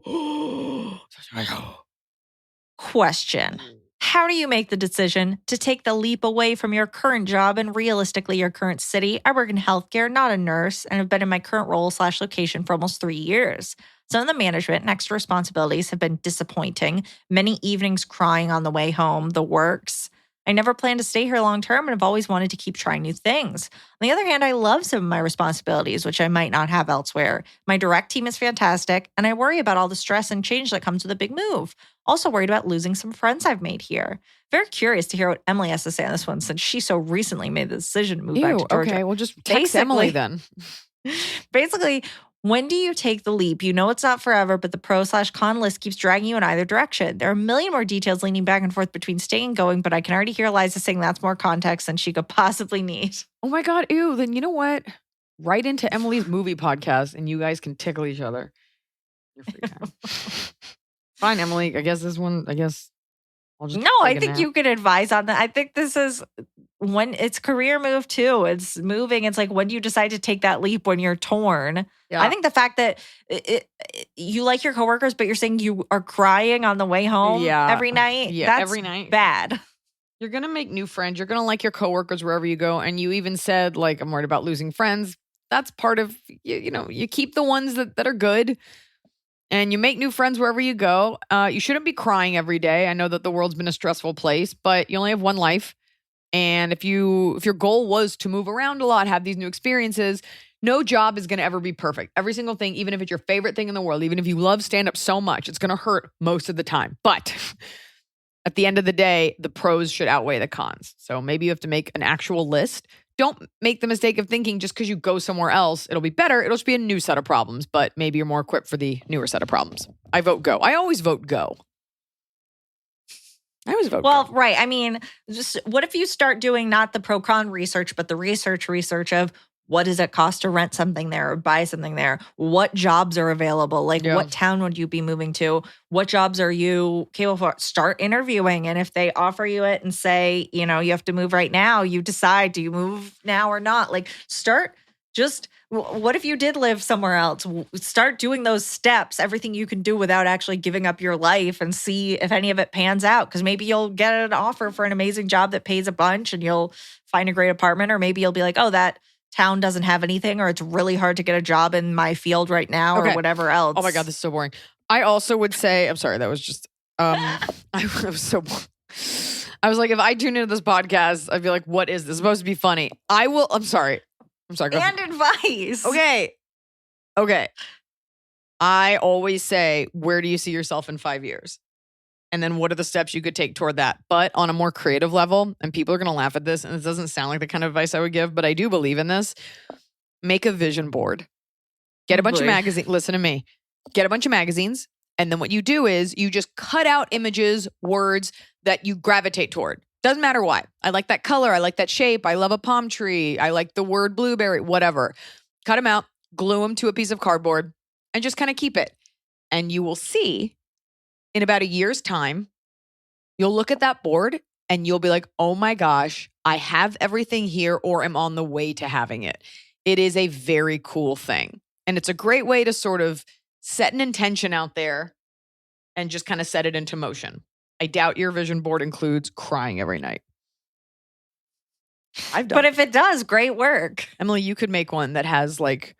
Question. How do you make the decision to take the leap away from your current job and realistically your current city? I work in healthcare, not a nurse, and have been in my current role/location for almost 3 years. Some of the management and extra responsibilities have been disappointing. Many evenings crying on the way home, the works. I never planned to stay here long term and have always wanted to keep trying new things. On the other hand, I love some of my responsibilities, which I might not have elsewhere. My direct team is fantastic, and I worry about all the stress and change that comes with a big move. Also worried about losing some friends I've made here. Very curious to hear what Emily has to say on this one, since she so recently made the decision to move back to Georgia. Okay, well, just text Emily then. Basically, when do you take the leap? You know it's not forever, but the pro/con list keeps dragging you in either direction. There are a million more details leaning back and forth between staying and going, but I can already hear Iliza saying that's more context than she could possibly need. Oh my God, ew. Then you know what? Write into Emily's movie podcast and you guys can tickle each other. Your free time. Fine, Emily. I guess I'll just. No, I think you can advise on that. I think this is when it's career move too. It's moving. It's like, when do you decide to take that leap when you're torn? Yeah. I think the fact that you like your coworkers, but you're saying you are crying on the way home every night. Yeah, that's every night. bad. You're going to make new friends. You're going to like your coworkers wherever you go. And you even said, like, I'm worried about losing friends. That's part of, you keep the ones that are good. And you make new friends wherever you go. You shouldn't be crying every day. I know that the world's been a stressful place, but you only have one life. And if your goal was to move around a lot, have these new experiences, no job is going to ever be perfect. Every single thing, even if it's your favorite thing in the world, even if you love stand-up so much, it's going to hurt most of the time. But at the end of the day, the pros should outweigh the cons. So maybe you have to make an actual list. Don't make the mistake of thinking just because you go somewhere else, it'll be better. It'll just be a new set of problems, but maybe you're more equipped for the newer set of problems. I vote go. I always vote go. I always vote Well, go. right. I mean, just what if you start doing not the pro-con research, but the research of what does it cost to rent something there or buy something there? What jobs are available? Like, what town would you be moving to? What jobs are you capable for? Start interviewing. And if they offer you it and say, you have to move right now, you decide, do you move now or not? Like, what if you did live somewhere else? Start doing those steps, everything you can do without actually giving up your life, and see if any of it pans out. Because maybe you'll get an offer for an amazing job that pays a bunch and you'll find a great apartment. Or maybe you'll be like, oh, that town doesn't have anything, or it's really hard to get a job in my field right now, or whatever else. Oh my God, this is so boring. I also would say, I'm sorry, that was just, I was so boring. I was like, if I tune into this podcast, I'd be like, what is this? It's supposed to be funny. I'm sorry. Go and advice. Okay. I always say, where do you see yourself in 5 years? And then what are the steps you could take toward that? But on a more creative level, and people are going to laugh at this, and it doesn't sound like the kind of advice I would give, but I do believe in this. Make a vision board. Get a bunch of magazines. Listen to me. Get a bunch of magazines. And then what you do is you just cut out images, words that you gravitate toward. Doesn't matter why. I like that color. I like that shape. I love a palm tree. I like the word blueberry, whatever. Cut them out, glue them to a piece of cardboard, and just kind of keep it. And you will see in about a year's time, you'll look at that board and you'll be like, oh my gosh, I have everything here, or am on the way to having it. It is a very cool thing. And it's a great way to sort of set an intention out there and just kind of set it into motion. I doubt your vision board includes crying every night. I've done. But if it does, great work. Emily, you could make one that has like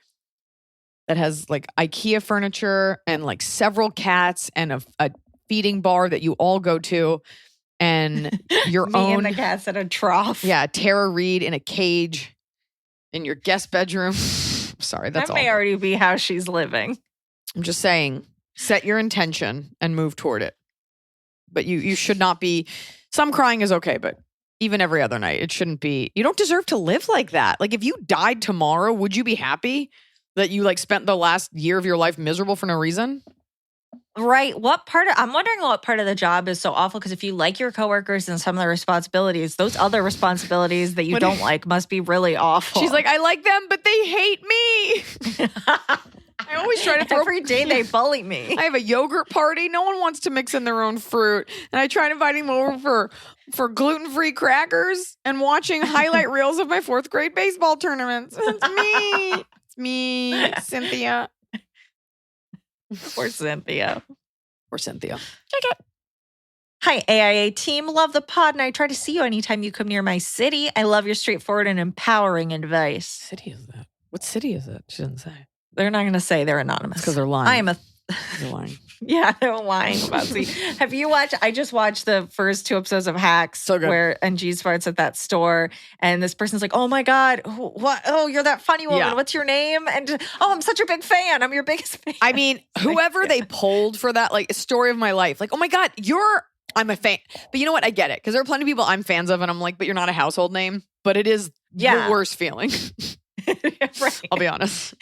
IKEA furniture and like several cats and a feeding bar that you all go to, and your Me own and the cats at a trough. Yeah, Tara Reid in a cage in your guest bedroom. Sorry, that's that may already be how she's living. I'm just saying, set your intention and move toward it. But you should not be. Some crying is okay, but even every other night, it shouldn't be. You don't deserve to live like that. Like, if you died tomorrow, would you be happy that you like spent the last year of your life miserable for no reason? Right. I'm wondering what part of the job is so awful, because if you like your coworkers and some of the responsibilities, those other responsibilities that you don't like must be really awful. She's like, I like them, but they hate me. I always try to throw every day they bully me. I have a yogurt party. No one wants to mix in their own fruit. And I try to invite them over for gluten-free crackers and watching highlight reels of my 4th grade baseball tournaments. It's me. It's me, Cynthia. Poor Cynthia. Check it. Hi, AIA team. Love the pod, and I try to see you anytime you come near my city. I love your straightforward and empowering advice. City is that? What city is it? She didn't say. They're not going to say. They're anonymous. Because they're lying. They're lying. Yeah, they're lying about me. Have you watched? I just watched the first 2 episodes of Hacks, so good. Where NG farts at that store, and this person's like, "Oh my god, what? Oh, you're that funny woman. Yeah. What's your name?" And oh, I'm such a big fan. I'm your biggest fan. I mean, whoever they polled for that, like, story of my life, like, oh my god, I'm a fan. But you know what? I get it, because there are plenty of people I'm fans of, and I'm like, but you're not a household name. But it is the worst feeling. Right. I'll be honest.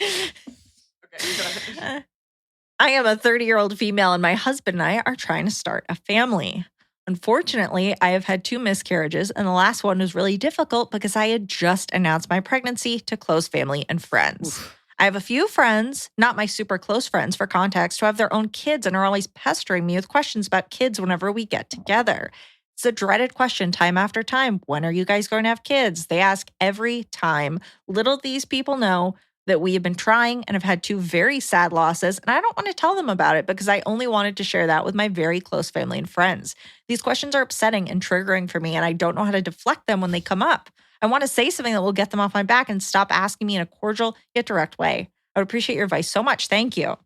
I am a 30-year-old female, and my husband and I are trying to start a family. Unfortunately, I have had 2 miscarriages, and the last one was really difficult because I had just announced my pregnancy to close family and friends. Oof. I have a few friends, not my super close friends for context, who have their own kids and are always pestering me with questions about kids whenever we get together. It It's a dreaded question time after time. When are you guys going to have kids? They ask every time. Little these people know that we have been trying and have had 2 very sad losses, and I don't want to tell them about it because I only wanted to share that with my very close family and friends. These questions are upsetting and triggering for me, and I don't know how to deflect them when they come up. I want to say something that will get them off my back and stop asking me in a cordial yet direct way. I would appreciate your advice so much. Thank you.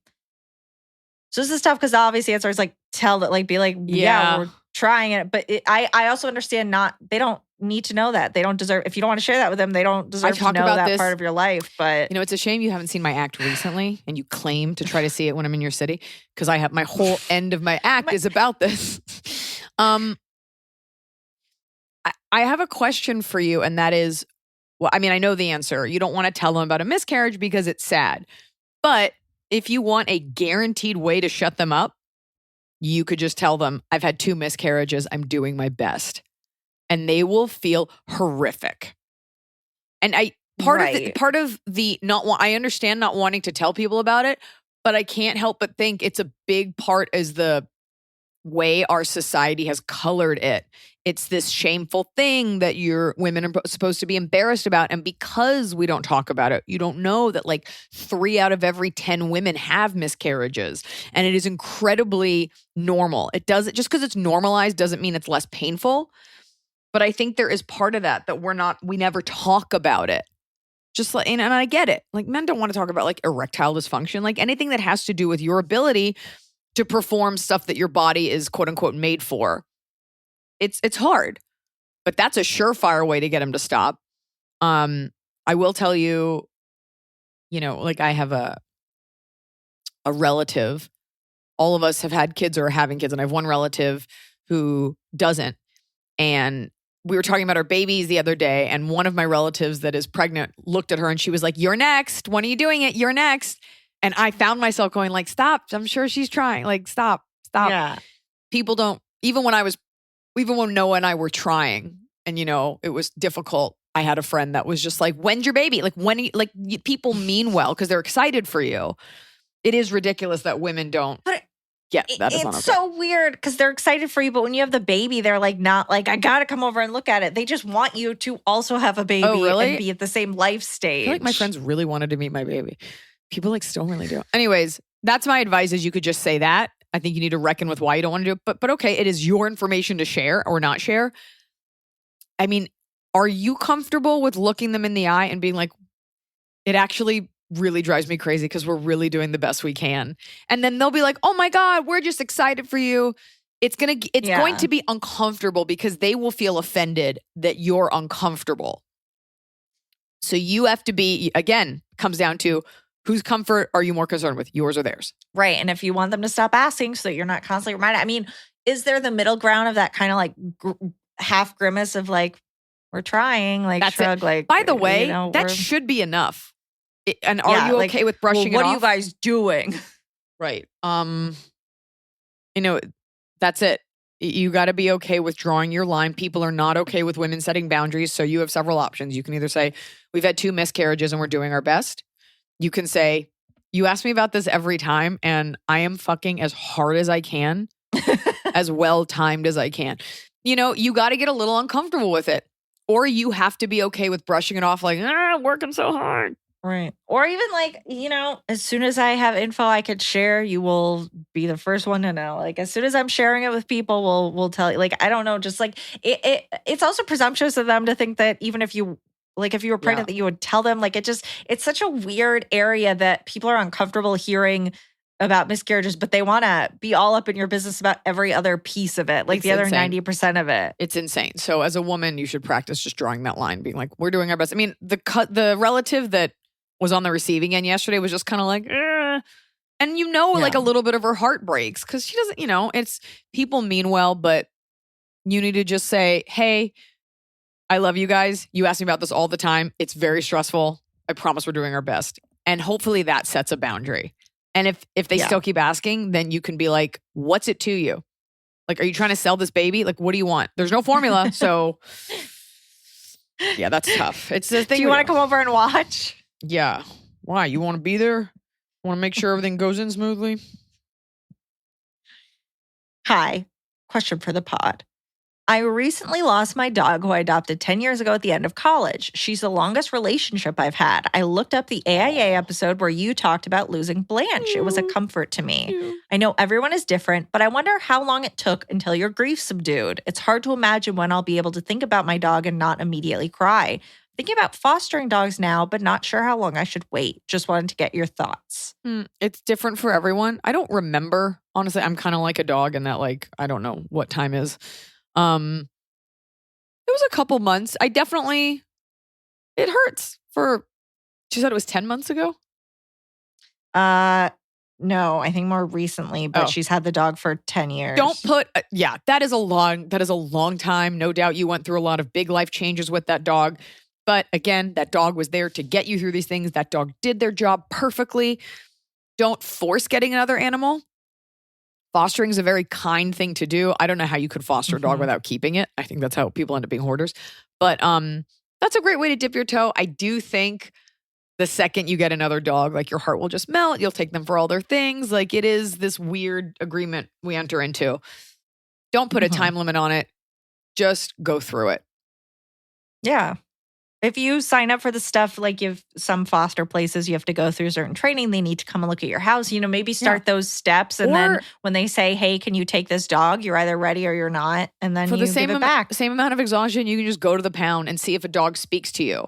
So this is tough because the obvious answer is like, tell that, like, be like, yeah, we're trying it. But I also understand they don't need to know that. They don't deserve, if you don't want to share that with them, they don't deserve to know that part of your life. But it's a shame you haven't seen my act recently and you claim to try to see it when I'm in your city because I have my whole end of my act is about this. I have a question for you, and that is, well, I mean, I know the answer. You don't want to tell them about a miscarriage because it's sad. But if you want a guaranteed way to shut them up, you could just tell them, I've had 2 miscarriages. I'm doing my best. And they will feel horrific. And I understand not wanting to tell people about it, but I can't help but think it's a big part as the way our society has colored it. It's this shameful thing that women are supposed to be embarrassed about. And because we don't talk about it, you don't know that like 3 out of every 10 women have miscarriages. And it is incredibly normal. Just because it's normalized doesn't mean it's less painful. But I think there is part of that we never talk about it. Just like, and I get it. Like men don't want to talk about like erectile dysfunction, like anything that has to do with your ability to perform stuff that your body is quote unquote made for. It's hard, but that's a surefire way to get him to stop. I will tell you, like I have a relative. All of us have had kids or are having kids, and I have one relative who doesn't. And we were talking about our babies the other day, and one of my relatives that is pregnant looked at her and she was like, "You're next. When are you doing it? You're next." And I found myself going like, "Stop. I'm sure she's trying. Like, stop. Yeah. People don't, even when Noah and I were trying and, it was difficult. I had a friend that was just like, "When's your baby?" Like people mean well because they're excited for you. It is ridiculous that women don't. That is not okay. It's so weird because they're excited for you, but when you have the baby, they're like, not like, I got to come over and look at it. They just want you to also have a baby and be at the same life stage. I feel like my friends really wanted to meet my baby. People like still really do. Anyways, that's my advice is you could just say that. I think you need to reckon with why you don't want to do it. But okay, it is your information to share or not share. I mean, are you comfortable with looking them in the eye and being like, it actually really drives me crazy because we're really doing the best we can. And then they'll be like, "Oh my God, we're just excited for you." It's going to be uncomfortable because they will feel offended that you're uncomfortable. So you have to be, again, comes down to whose comfort are you more concerned with, yours or theirs? Right. And if you want them to stop asking so that you're not constantly reminded, I mean, is there the middle ground of that kind of like half grimace of like, we're trying, like that's shrug, it. Like, by the way, that should be enough. And are you okay with brushing it off? What are you guys doing? Right. That's it. You got to be okay with drawing your line. People are not okay with women setting boundaries. So you have several options. You can either say, "We've had 2 miscarriages and we're doing our best." You can say, "You ask me about this every time and I am fucking as hard as I can, as well timed as I can." You got to get a little uncomfortable with it. Or you have to be okay with brushing it off like, working so hard. Right. Or even like, as soon as I have info I could share, you will be the first one to know. Like as soon as I'm sharing it with people, we'll tell you. Like, I don't know, just like it's also presumptuous of them to think that even if you if you were pregnant, that you would tell them. Like it's such a weird area that people are uncomfortable hearing about miscarriages, but they want to be all up in your business about every other piece of it, like the other 90% of it. It's insane. So as a woman, you should practice just drawing that line, being like, we're doing our best. I mean, the relative that was on the receiving end yesterday was just kind of like, and like a little bit of her heart breaks because she doesn't, it's people mean well, but you need to just say, "Hey, I love you guys. You ask me about this all the time. It's very stressful. I promise we're doing our best." And hopefully that sets a boundary. And if they still keep asking, then you can be like, "What's it to you? Like, are you trying to sell this baby? Like, what do you want?" There's no formula. So yeah, that's tough. It's the thing. Do you want to come over and watch? Yeah. Why? You want to be there? Want to make sure everything goes in smoothly? Hi. Question for the pod. I recently lost my dog who I adopted 10 years ago at the end of college. She's the longest relationship I've had. I looked up the AIA episode where you talked about losing Blanche. It was a comfort to me. I know everyone is different, but I wonder how long it took until your grief subdued. It's hard to imagine when I'll be able to think about my dog and not immediately cry. Thinking about fostering dogs now, but not sure how long I should wait. Just wanted to get your thoughts. It's different for everyone. I don't remember. Honestly, I'm kind of like a dog in that, like, I don't know what time is. It was a couple months. It hurts she said it was 10 months ago? No, I think more recently, but she's had the dog for 10 years. That is a long time. No doubt you went through a lot of big life changes with that dog. But again, that dog was there to get you through these things. That dog did their job perfectly. Don't force getting another animal. Fostering is a very kind thing to do. I don't know how you could foster a dog without keeping it. I think that's how people end up being hoarders. But that's a great way to dip your toe. I do think the second you get another dog, like your heart will just melt. You'll take them for all their things. Like it is this weird agreement we enter into. Don't put a time limit on it. Just go through it. Yeah. If you sign up for the stuff, like you have some foster places, you have to go through certain training. They need to come and look at your house. Maybe start those steps. And then when they say, hey, can you take this dog? You're either ready or you're not. And then you give it back. Same amount of exhaustion. You can just go to the pound and see if a dog speaks to you.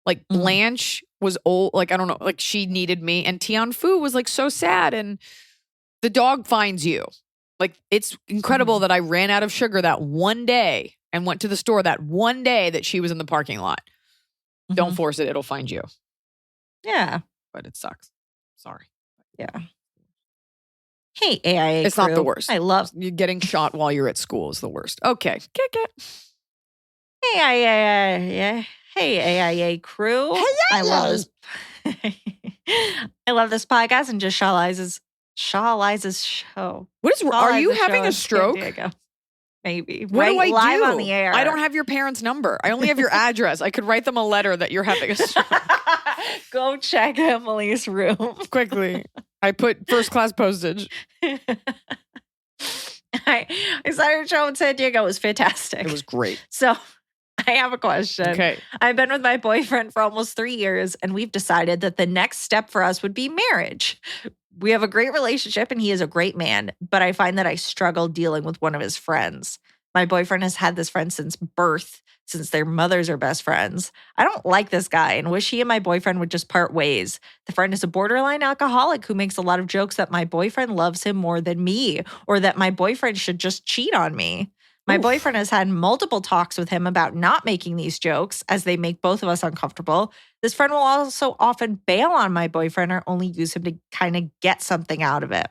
Like Blanche was old. Like, I don't know. Like she needed me. And Tian Fu was like so sad. And the dog finds you. Like it's incredible that I ran out of sugar that one day and went to the store that one day that she was in the parking lot. Don't force it. It'll find you. Yeah. But it sucks. Sorry. Yeah. Hey, AIA It's crew. not the worst. I love you getting shot while you're at school is the worst. Okay. Kick it. Hey, AIA. Hey, AIA crew. Hey, I love this. I love this podcast and just Shaw Liza's show. Are you having a stroke? Maybe. What do I live do? On the air. I don't have your parents' number. I only have your address. I could write them a letter that you're having a stroke. Go check Emily's room. Quickly. I put first class postage. I saw your show in San Diego. It was fantastic. It was great. So I have a question. Okay. I've been with my boyfriend for almost 3 years, and we've decided that the next step for us would be marriage. We have a great relationship and he is a great man, but I find that I struggle dealing with one of his friends. My boyfriend has had this friend since birth, since their mothers are best friends. I don't like this guy and wish he and my boyfriend would just part ways. The friend is a borderline alcoholic who makes a lot of jokes that my boyfriend loves him more than me, or that my boyfriend should just cheat on me. My boyfriend has had multiple talks with him about not making these jokes, as they make both of us uncomfortable. This friend will also often bail on my boyfriend or only use him to kind of get something out of it.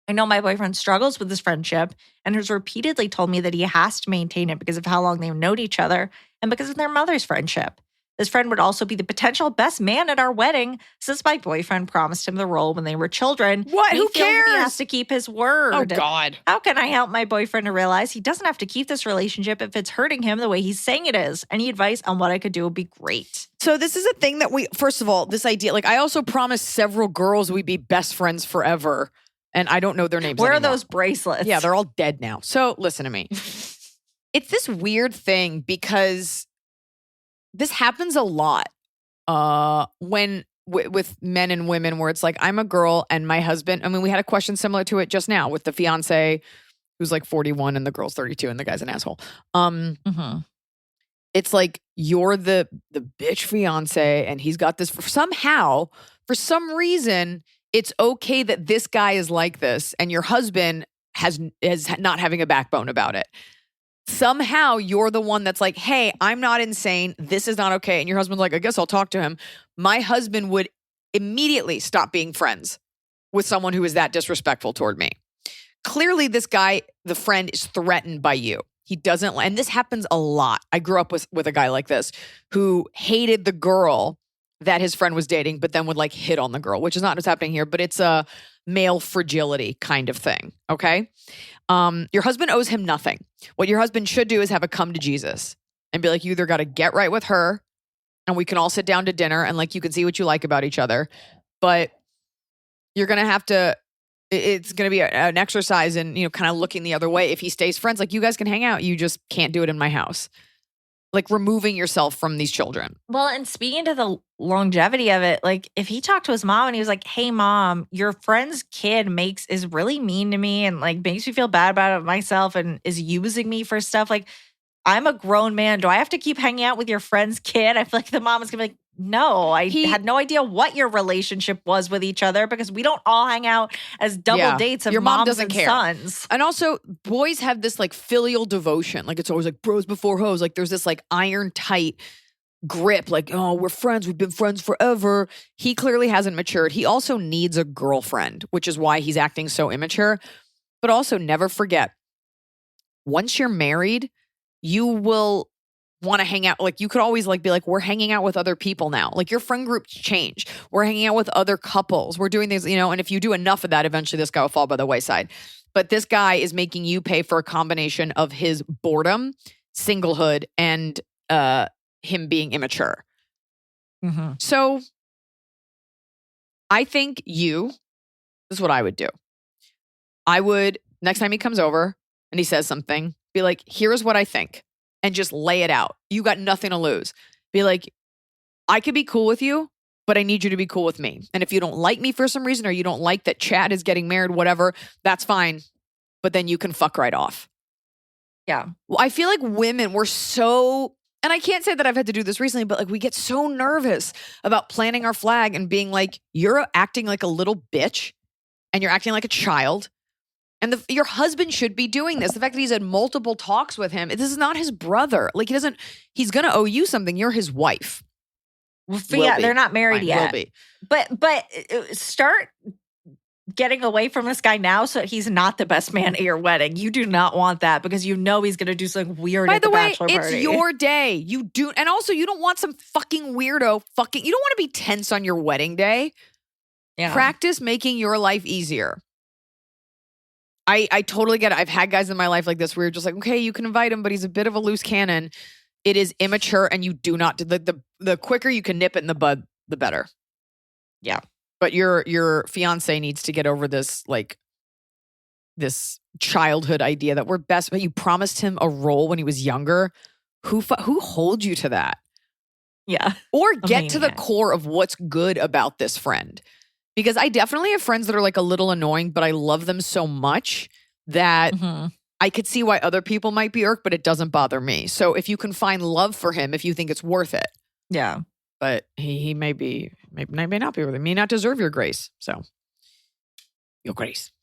I know my boyfriend struggles with this friendship and has repeatedly told me that he has to maintain it because of how long they've known each other and because of their mother's friendship. This friend would also be the potential best man at our wedding, since my boyfriend promised him the role when they were children. What? Who cares? He has to keep his word. Oh, God. How can I help my boyfriend to realize he doesn't have to keep this relationship if it's hurting him the way he's saying it is? Any advice on what I could do would be great. So this is a thing that first of all, this idea, like I also promised several girls we'd be best friends forever. And I don't know their names Where anymore. are those bracelets? Yeah, they're all dead now. So listen to me. It's this weird thing because this happens a lot with men and women where it's like, I'm a girl and my husband, I mean, we had a question similar to it just now with the fiance who's like 41 and the girl's 32 and the guy's an asshole. It's like, you're the bitch fiance and he's got this for some reason, it's okay that this guy is like this and your husband is not having a backbone about it. Somehow you're the one that's like, hey, I'm not insane. This is not okay. And your husband's like, I guess I'll talk to him. My husband would immediately stop being friends with someone who is that disrespectful toward me. Clearly, this guy, the friend, is threatened by you. He doesn't, and this happens a lot. I grew up with a guy like this who hated the girl that his friend was dating, but then would like hit on the girl, which is not what's happening here, but it's a male fragility kind of thing. Okay. Your husband owes him nothing. What your husband should do is have a come to Jesus and be like, you either got to get right with her and we can all sit down to dinner and like, you can see what you like about each other, but you're going to have to it's going to be an exercise in, kind of looking the other way. If he stays friends, like, you guys can hang out. You just can't do it in my house. Like, removing yourself from these children. Well, and speaking to the longevity of it, like, if he talked to his mom and he was like, hey, mom, your friend's kid is really mean to me and like makes me feel bad about it myself and is using me for stuff. Like, I'm a grown man. Do I have to keep hanging out with your friend's kid? I feel like the mom is going to be like, no, I had no idea what your relationship was with each other because we don't all hang out as double dates of your mom moms doesn't and care. sons. And also, boys have this like filial devotion. Like, it's always like bros before hoes. Like, there's this like iron tight grip. Like, oh, we're friends. We've been friends forever. He clearly hasn't matured. He also needs a girlfriend, which is why he's acting so immature. But also, never forget, once you're married, you will want to hang out. Like, you could always like be like, we're hanging out with other people now. Like, your friend groups change. We're hanging out with other couples. We're doing things, and if you do enough of that, eventually this guy will fall by the wayside. But this guy is making you pay for a combination of his boredom, singlehood, and him being immature. Mm-hmm. So I think this is what I would do. I would, next time he comes over and he says something, be like, here's what I think. And just lay it out. You got nothing to lose. Be like, I could be cool with you, but I need you to be cool with me. And if you don't like me for some reason, or you don't like that Chad is getting married, whatever, that's fine. But then you can fuck right off. Yeah. Well, I feel like women, we're so, and I can't say that I've had to do this recently, but like, we get so nervous about planting our flag and being like, you're acting like a little bitch and you're acting like a child. And your husband should be doing this. The fact that he's had multiple talks with him, this is not his brother. Like, he's going to owe you something. You're his wife. Well, yeah, they're not married yet. Will be. But start getting away from this guy now so he's not the best man at your wedding. You do not want that because he's going to do something weird at the bachelor party. It's your day. You do. And also, you don't want some fucking weirdo you don't want to be tense on your wedding day. Yeah. Practice making your life easier. I totally get it. I've had guys in my life like this where you're just like, okay, you can invite him, but he's a bit of a loose cannon. It is immature, and you do not, the quicker you can nip it in the bud, the better. Yeah. But your fiance needs to get over this, like, this childhood idea that we're best, but you promised him a role when he was younger. Who holds you to that? Yeah. Or get to the core of what's good about this friend. Because I definitely have friends that are like a little annoying, but I love them so much that I could see why other people might be irked, but it doesn't bother me. So if you can find love for him, if you think it's worth it. Yeah. But he may not be worth it. May not deserve your grace. So, your grace.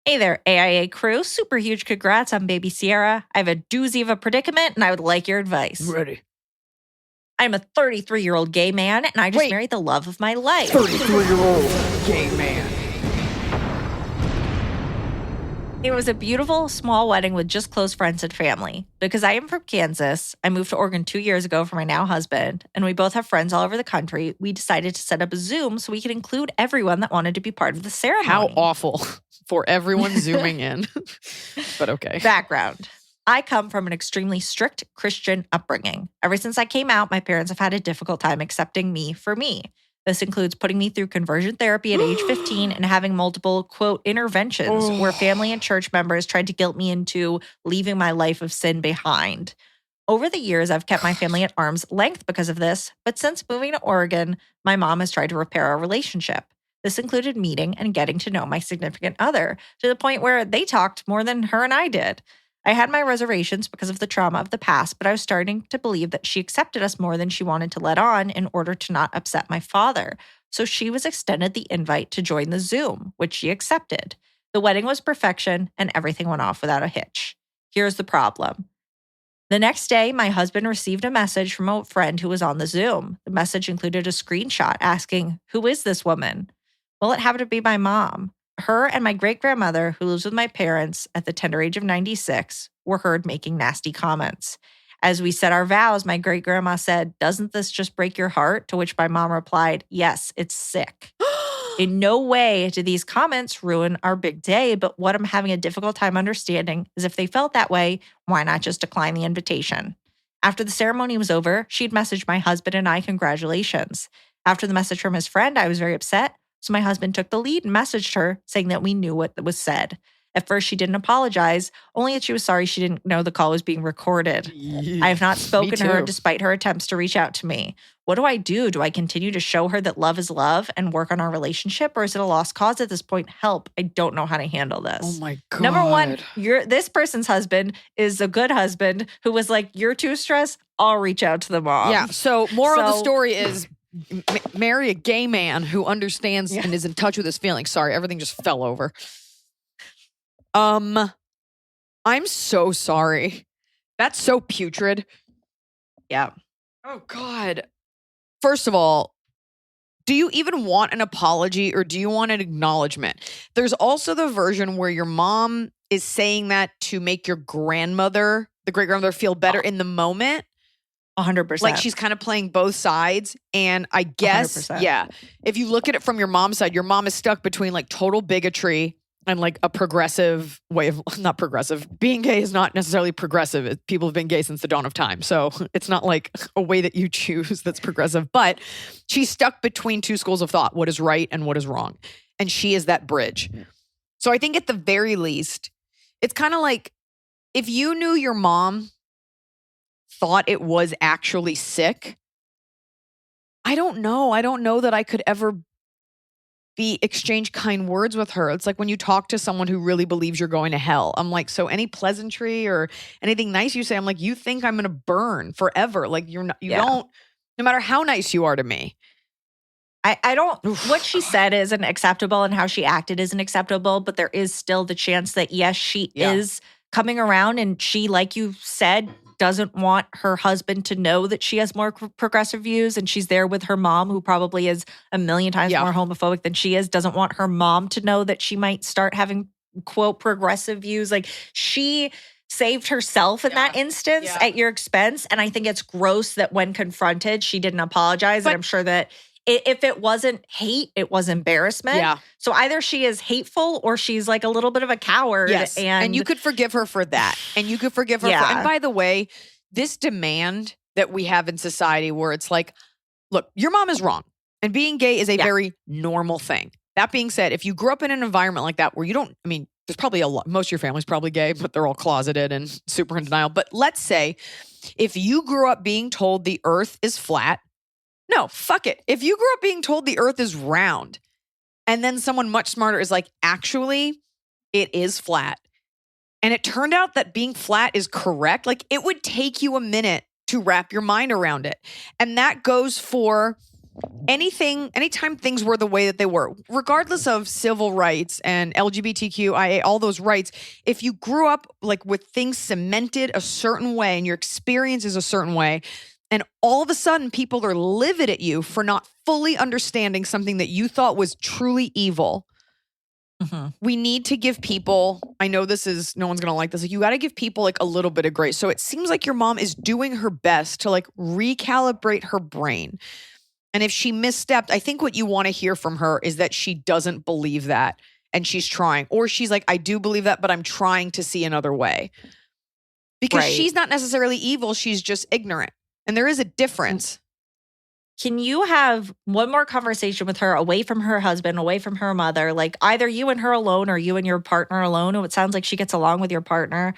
Hey there, AIA crew. Super huge congrats on baby Sierra. I have a doozy of a predicament and I would like your advice. Ready. I'm a 33-year-old gay man, and I just married the love of my life. 33-year-old gay man. It was a beautiful, small wedding with just close friends and family. Because I am from Kansas, I moved to Oregon 2 years ago for my now husband, and we both have friends all over the country. We decided to set up a Zoom so we could include everyone that wanted to be part of the ceremony. How awful for everyone zooming in. But okay. Background. I come from an extremely strict Christian upbringing. Ever since I came out, my parents have had a difficult time accepting me for me. This includes putting me through conversion therapy at age 15 and having multiple, quote, interventions where family and church members tried to guilt me into leaving my life of sin behind. Over the years, I've kept my family at arm's length because of this, but since moving to Oregon, my mom has tried to repair our relationship. This included meeting and getting to know my significant other to the point where they talked more than her and I did. I had my reservations because of the trauma of the past, but I was starting to believe that she accepted us more than she wanted to let on in order to not upset my father. So she was extended the invite to join the Zoom, which she accepted. The wedding was perfection and everything went off without a hitch. Here's the problem. The next day, my husband received a message from a friend who was on the Zoom. The message included a screenshot asking, "Who is this woman?" Well, it happened to be my mom. Her and my great-grandmother, who lives with my parents at the tender age of 96, were heard making nasty comments. As we said our vows, my great-grandma said, "Doesn't this just break your heart?" To which my mom replied, "Yes, it's sick." In no way did these comments ruin our big day, but what I'm having a difficult time understanding is if they felt that way, why not just decline the invitation? After the ceremony was over, she'd messaged my husband and I congratulations. After the message from his friend, I was very upset. So my husband took the lead and messaged her saying that we knew what was said. At first, she didn't apologize, only that she was sorry she didn't know the call was being recorded. I have not spoken to her despite her attempts to reach out to me. What do I do? Do I continue to show her that love is love and work on our relationship, or is it a lost cause at this point? Help. I don't know how to handle this. Oh my God. Number one, this person's husband is a good husband who was like, you're too stressed. I'll reach out to the mom. Yeah. So moral of the story is marry a gay man who understands and is in touch with his feelings. Sorry, everything just fell over. I'm so sorry. That's so putrid. Yeah. Oh God. First of all, do you even want an apology or do you want an acknowledgement? There's also the version where your mom is saying that to make your grandmother, the great grandmother, feel better in the moment. 100%. Like she's kind of playing both sides. And I guess, 100%. if you look at it from your mom's side, your mom is stuck between like total bigotry and like a progressive way of, not progressive. Being gay is not necessarily progressive. People have been gay since the dawn of time. So it's not like a way that you choose that's progressive. But she's stuck between two schools of thought, what is right and what is wrong. And she is that bridge. So I think at the very least, it's kind of like if you knew your mom thought it was actually sick, I don't know. I don't know that I could ever exchange kind words with her. It's like when you talk to someone who really believes you're going to hell. I'm like, so any pleasantry or anything nice you say, I'm like, you think I'm going to burn forever. Like you don't, no matter how nice you are to me. I don't, what she said isn't acceptable and how she acted isn't acceptable, but there is still the chance that yes, she is coming around and she, like you said, doesn't want her husband to know that she has more progressive views and she's there with her mom who probably is a million times more homophobic than she is, doesn't want her mom to know that she might start having, quote, progressive views. Like she saved herself in that instance at your expense. And I think it's gross that when confronted, she didn't apologize. And I'm sure that if it wasn't hate, it was embarrassment. Yeah. So either she is hateful or she's like a little bit of a coward. Yes. And you could forgive her for that. And you could forgive her and by the way, this demand that we have in society where it's like, look, your mom is wrong. And being gay is a very normal thing. That being said, if you grew up in an environment like that where you don't, I mean, there's probably a lot, most of your family's probably gay, but they're all closeted and super in denial. But let's say if you grew up being told the earth is flat, no, fuck it. If you grew up being told the earth is round and then someone much smarter is like, actually, it is flat. And it turned out that being flat is correct. Like it would take you a minute to wrap your mind around it. And that goes for anytime things were the way that they were, regardless of civil rights and LGBTQIA, all those rights. If you grew up like with things cemented a certain way and your experience is a certain way, and all of a sudden, people are livid at you for not fully understanding something that you thought was truly evil. Mm-hmm. We need to give people, I know this is, no one's going to like this. Like you got to give people like a little bit of grace. So it seems like your mom is doing her best to like recalibrate her brain. And if she misstepped, I think what you want to hear from her is that she doesn't believe that and she's trying. Or she's like, I do believe that, but I'm trying to see another way. Because she's not necessarily evil. She's just ignorant. And there is a difference. Can you have one more conversation with her away from her husband, away from her mother, like either you and her alone or you and your partner alone? It sounds like she gets along with your partner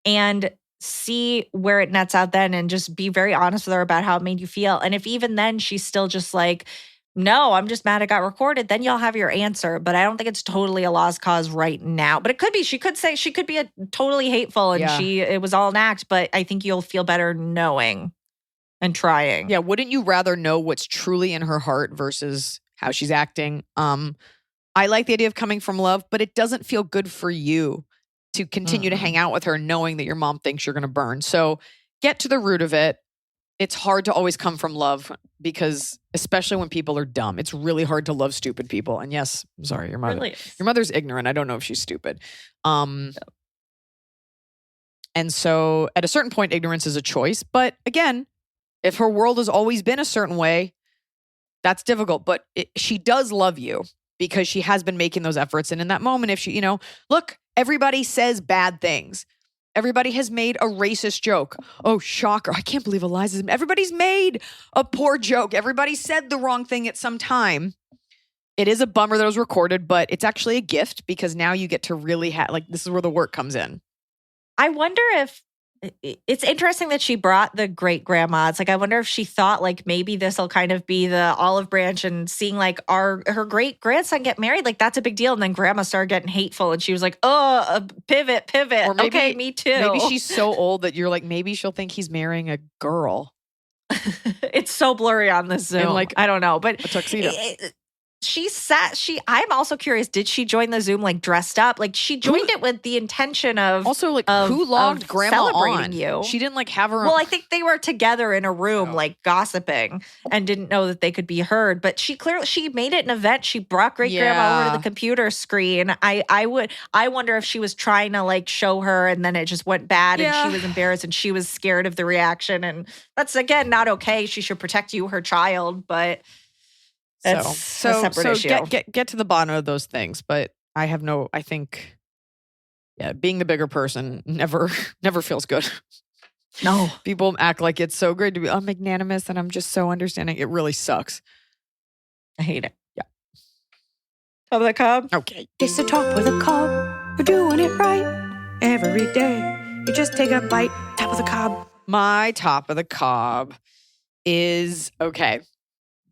and see where it nets out then and just be very honest with her about how it made you feel. And if even then she's still just like, no, I'm just mad it got recorded, then you'll have your answer. But I don't think it's totally a lost cause right now. But it could be. She could say she could be a totally hateful and it was all an act. But I think you'll feel better knowing. And trying. Yeah, wouldn't you rather know what's truly in her heart versus how she's acting? I like the idea of coming from love, but it doesn't feel good for you to continue to hang out with her knowing that your mom thinks you're going to burn. So get to the root of it. It's hard to always come from love because especially when people are dumb, it's really hard to love stupid people. And yes, I'm sorry, your mother. Really? Your mother's ignorant. I don't know if she's stupid. And so at a certain point, ignorance is a choice. But again, if her world has always been a certain way, that's difficult. But she does love you because she has been making those efforts. And in that moment, if she, look, everybody says bad things. Everybody has made a racist joke. Oh, shocker. I can't believe Iliza's. Everybody's made a poor joke. Everybody said the wrong thing at some time. It is a bummer that it was recorded, but it's actually a gift because now you get to really this is where the work comes in. I wonder if it's interesting that she brought the great grandma. It's like, I wonder if she thought like maybe this will kind of be the olive branch and seeing like her great grandson get married. Like that's a big deal. And then grandma started getting hateful and she was like, oh, pivot. Or maybe, okay, me too. Maybe she's so old that you're like, maybe she'll think he's marrying a girl. It's so blurry on this Zoom. Like, I don't know, but a tuxedo. I'm also curious, did she join the Zoom like dressed up? Like she joined it with the intention of also like who logged grandma celebrating on? you. She didn't like have her own. Well, I think they were together in a room like gossiping and didn't know that they could be heard. But she made it an event. She brought great grandma over to the computer screen. I wonder if she was trying to like show her and then it just went bad and she was embarrassed and she was scared of the reaction. And that's again not okay. She should protect her child, but that's a separate issue. Get to the bottom of those things. But I think being the bigger person never feels good. No. People act like it's so great to be magnanimous and I'm just so understanding. It really sucks. I hate it. Yeah. Top of the cob? Okay. It's the top of the cob. We're doing it right every day. You just take a bite. Top of the cob. My top of the cob is okay.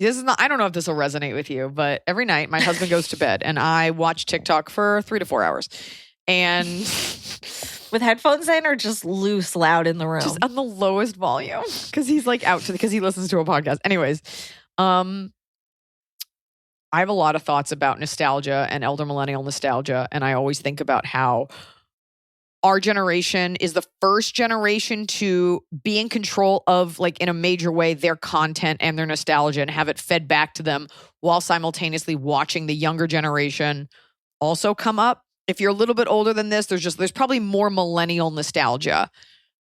This is not, I don't know if this will resonate with you, but every night my husband goes to bed and I watch TikTok for 3 to 4 hours. And with headphones in or just loose loud in the room? Just on the lowest volume because he's like because he listens to a podcast. Anyways, I have a lot of thoughts about nostalgia and elder millennial nostalgia. And I always think about how our generation is the first generation to be in control of, like in a major way, their content and their nostalgia and have it fed back to them while simultaneously watching the younger generation also come up. If you're a little bit older than this, there's probably more millennial nostalgia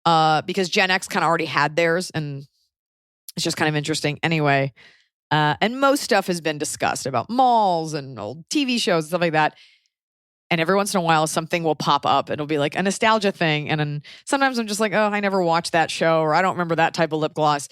because Gen X kind of already had theirs and it's just kind of interesting. Anyway, and most stuff has been discussed about malls and old TV shows and stuff like that. And every once in a while, something will pop up. It'll be like a nostalgia thing. And then sometimes I'm just like, oh, I never watched that show or I don't remember that type of lip gloss.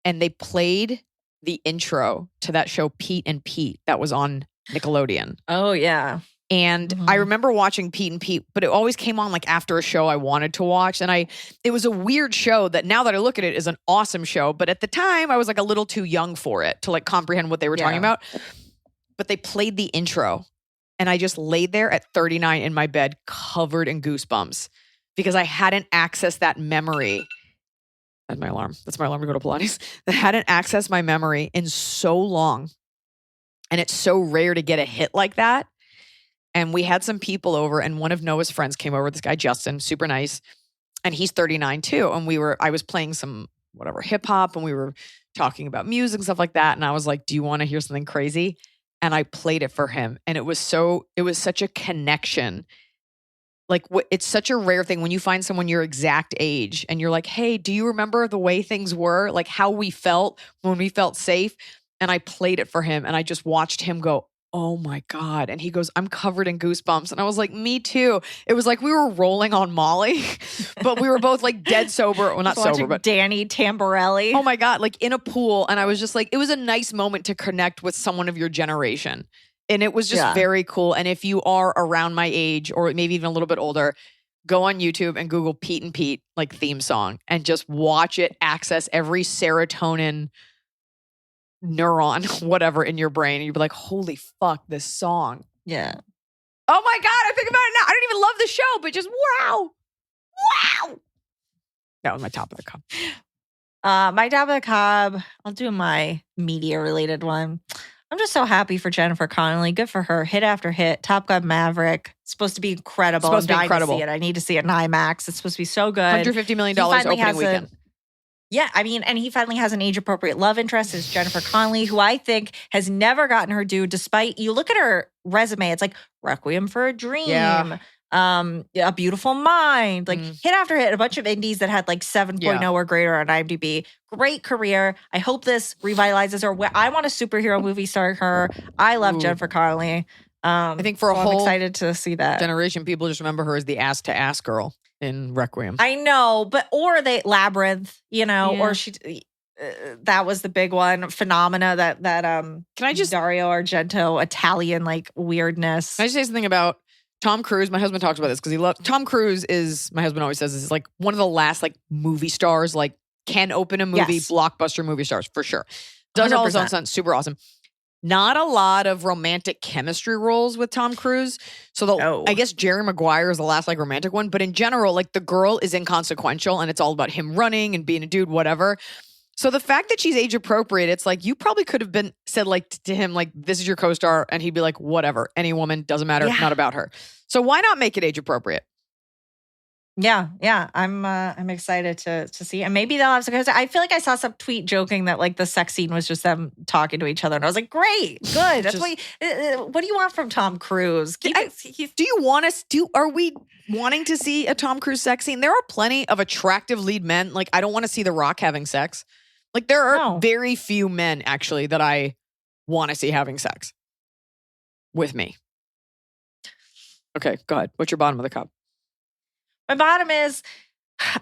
And they played the intro to that show, Pete and Pete, that was on Nickelodeon. Oh, yeah. And I remember watching Pete and Pete, but it always came on like after a show I wanted to watch. And it was a weird show that now that I look at it is an awesome show. But at the time I was like a little too young for it to like comprehend what they were talking about. But they played the intro and I just laid there at 39 in my bed covered in goosebumps because I hadn't accessed that memory. That's my alarm. That's my alarm to go to Pilates. I hadn't accessed my memory in so long. And it's so rare to get a hit like that. And we had some people over and one of Noah's friends came over, this guy, Justin, super nice. And he's 39 too. And I was playing some hip hop and we were talking about music and stuff like that. And I was like, do you want to hear something crazy? And I played it for him. And it was such a connection. Like it's such a rare thing when you find someone your exact age and you're like, hey, do you remember the way things were? Like how we felt when we felt safe? And I played it for him and I just watched him go, oh my God. And he goes, I'm covered in goosebumps. And I was like, me too. It was like we were rolling on Molly, but we were both like dead sober. Well, not sober, but Danny Tamborelli. Oh my God, like in a pool. And I was just like, it was a nice moment to connect with someone of your generation. And it was just very cool. And if you are around my age or maybe even a little bit older, go on YouTube and Google Pete and Pete like theme song and just watch it access every serotonin neuron, whatever in your brain. And you'd be like, holy fuck, this song. Yeah. Oh my God, I think about it now. I don't even love the show, but just wow. Wow. That was my top of the cob. My top of the cob, I'll do my media related one. I'm just so happy for Jennifer Connelly. Good for her. Hit after hit. Top Gun Maverick. It's supposed to be incredible. Supposed to be incredible. To see it. I need to see it in IMAX. It's supposed to be so good. $150 million opening weekend. Yeah, I mean, and he finally has an age-appropriate love interest is Jennifer Connelly, who I think has never gotten her due despite, you look at her resume, it's like Requiem for a Dream, A Beautiful Mind, like hit after hit, a bunch of indies that had like 7.0 or greater on IMDb. Great career. I hope this revitalizes her. I want a superhero movie starring her. I love Jennifer Connelly. I think for I'm excited to see that. Generation, people just remember her as the ass-to-ass girl in Requiem. I know, but or Labyrinth, or she that was the big one. Phenomena that Can I just Dario Argento Italian like weirdness. Can I just say something about Tom Cruise? My husband talks about this because he loves Tom Cruise. My husband always says this is like one of the last like movie stars, like can open a movie, Yes. blockbuster movie stars for sure. Does all his own 100%. stunts, super awesome. Not a lot of romantic chemistry roles with Tom Cruise. So I guess Jerry Maguire is the last like romantic one, but in general, like the girl is inconsequential and it's all about him running and being a dude, whatever. So the fact that she's age appropriate, it's like you probably could have been said like to him, like, this is your co-star, and he'd be like, whatever, any woman, doesn't matter, Yeah. not about her. So why not make it age appropriate? Yeah. I'm excited to see, and maybe they'll have some. I feel like I saw some tweet joking that like the sex scene was just them talking to each other, and I was like, great, good. That's what do you want from Tom Cruise? Do you want us? Are we wanting to see a Tom Cruise sex scene? There are plenty of attractive lead men. Like I don't want to see The Rock having sex. Like there are very few men actually that I want to see having sex with me. Okay, go ahead. What's your bottom of the cup? My bottom is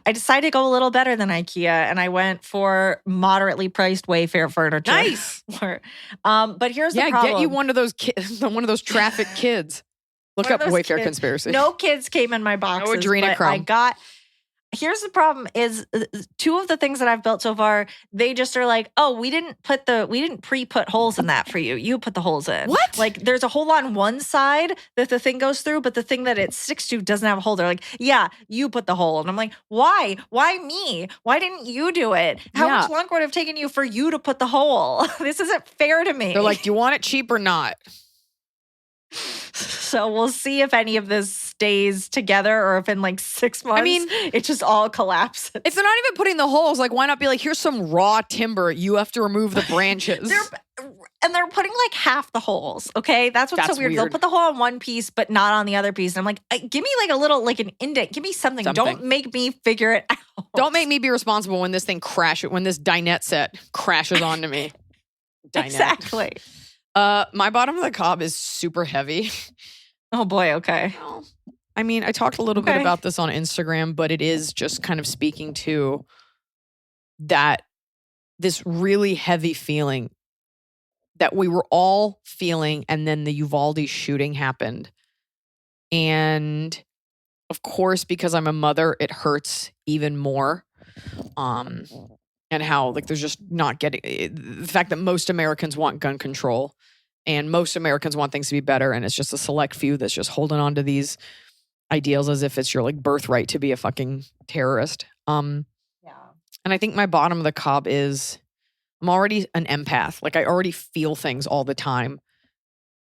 I decided to go a little better than IKEA, and I went for moderately priced Wayfair furniture. Nice. But here's the problem. Get you one of those one of those traffic kids. Look up Wayfair kids. Conspiracy. No kids came in my boxes. No adrenochrome. Here's the problem is two of the things that I've built so far, they just are like, oh, we didn't pre-put holes in that for you. You put the holes in. What? Like there's a hole on one side that the thing goes through, but the thing that it sticks to doesn't have a hole. They're like, yeah, you put the hole. And I'm like, why? Why me? Why didn't you do it? How much longer would it have taken you for you to put the hole? This isn't fair to me. They're like, do you want it cheap or not? So we'll see if any of this stays together or if in like 6 months, it just all collapses. If they're not even putting the holes, like why not be like, here's some raw timber. You have to remove the branches. They're putting like half the holes. Okay. That's what's so weird. They'll put the hole on one piece, but not on the other piece. And I'm like, give me like a little, like an indent. Give me something. Don't make me figure it out. Don't make me be responsible when this thing when this dinette set crashes onto me. Dinette. Exactly. My bottom of the cob is super heavy. Oh boy, okay. I mean, I talked a little bit about this on Instagram, but it is just kind of speaking to this really heavy feeling that we were all feeling, and then the Uvalde shooting happened. And of course, because I'm a mother, it hurts even more. And how like there's just not getting the fact that most Americans want gun control and most Americans want things to be better, and it's just a select few that's just holding on to these ideals as if it's your like birthright to be a fucking terrorist. And I think my bottom of the cob is I'm already an empath. Like I already feel things all the time.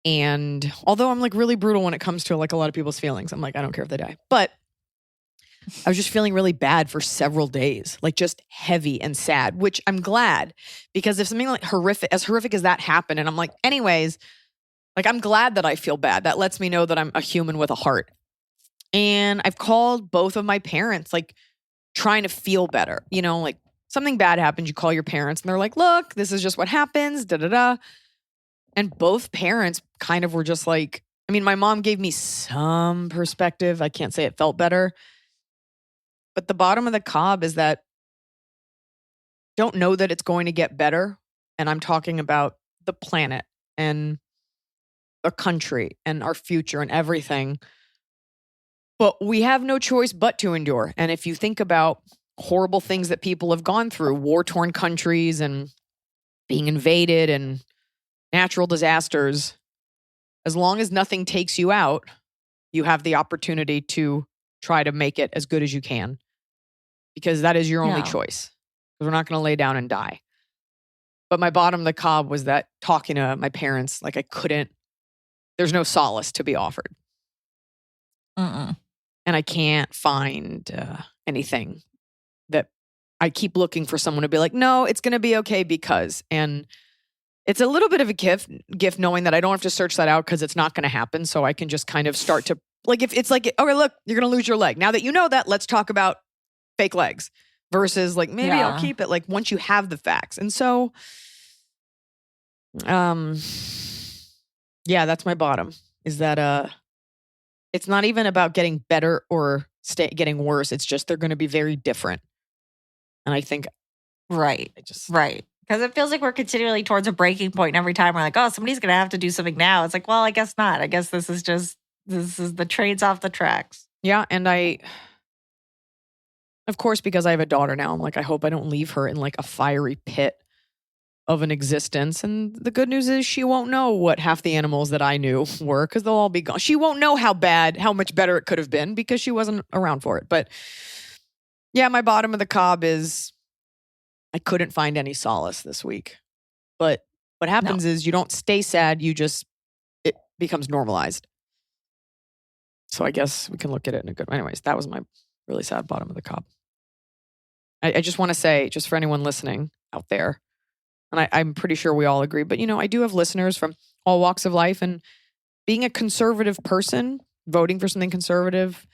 And although I'm like really brutal when it comes to like a lot of people's feelings, I'm like, I don't care if they die. But I was just feeling really bad for several days, like just heavy and sad, which I'm glad, because if something like horrific as that happened, and I'm like, anyways, like I'm glad that I feel bad. That lets me know that I'm a human with a heart. And I've called both of my parents, like trying to feel better. You know, like something bad happens, you call your parents and they're like, look, this is just what happens, da-da-da. And both parents kind of were just like, I mean, my mom gave me some perspective. I can't say it felt better. But the bottom of the cob is that don't know that it's going to get better. And I'm talking about the planet and our country and our future and everything. But we have no choice but to endure. And if you think about horrible things that people have gone through, war-torn countries and being invaded and natural disasters, as long as nothing takes you out, you have the opportunity to try to make it as good as you can, because that is your only choice. Because we're not going to lay down and die. But my bottom of the cob was that talking to my parents, like there's no solace to be offered. And I can't find anything that I keep looking for someone to be like, no, it's going to be okay because, and it's a little bit of a gift knowing that I don't have to search that out because it's not going to happen. So I can just kind of start to, like, if it's like, okay, look, you're going to lose your leg. Now that you know that, let's talk about fake legs versus like, maybe I'll keep it like once you have the facts. And so, that's my bottom, is that it's not even about getting better or getting worse. It's just they're going to be very different. And I think Right. Right. Because it feels like we're continually towards a breaking point. And every time we're like, oh, somebody's going to have to do something now. It's like, well, I guess not. I guess this is the train's off the tracks. Yeah. And of course, because I have a daughter now, I'm like, I hope I don't leave her in like a fiery pit of an existence. And the good news is she won't know what half the animals that I knew were because they'll all be gone. She won't know how much better it could have been because she wasn't around for it. But yeah, my bottom of the cob is I couldn't find any solace this week. But what happens is you don't stay sad. It becomes normalized. So I guess we can look at it in a good way. Anyways, that was my really sad bottom of the cob. I just want to say, just for anyone listening out there, and I'm pretty sure we all agree, but I do have listeners from all walks of life, and being a conservative person, voting for something conservative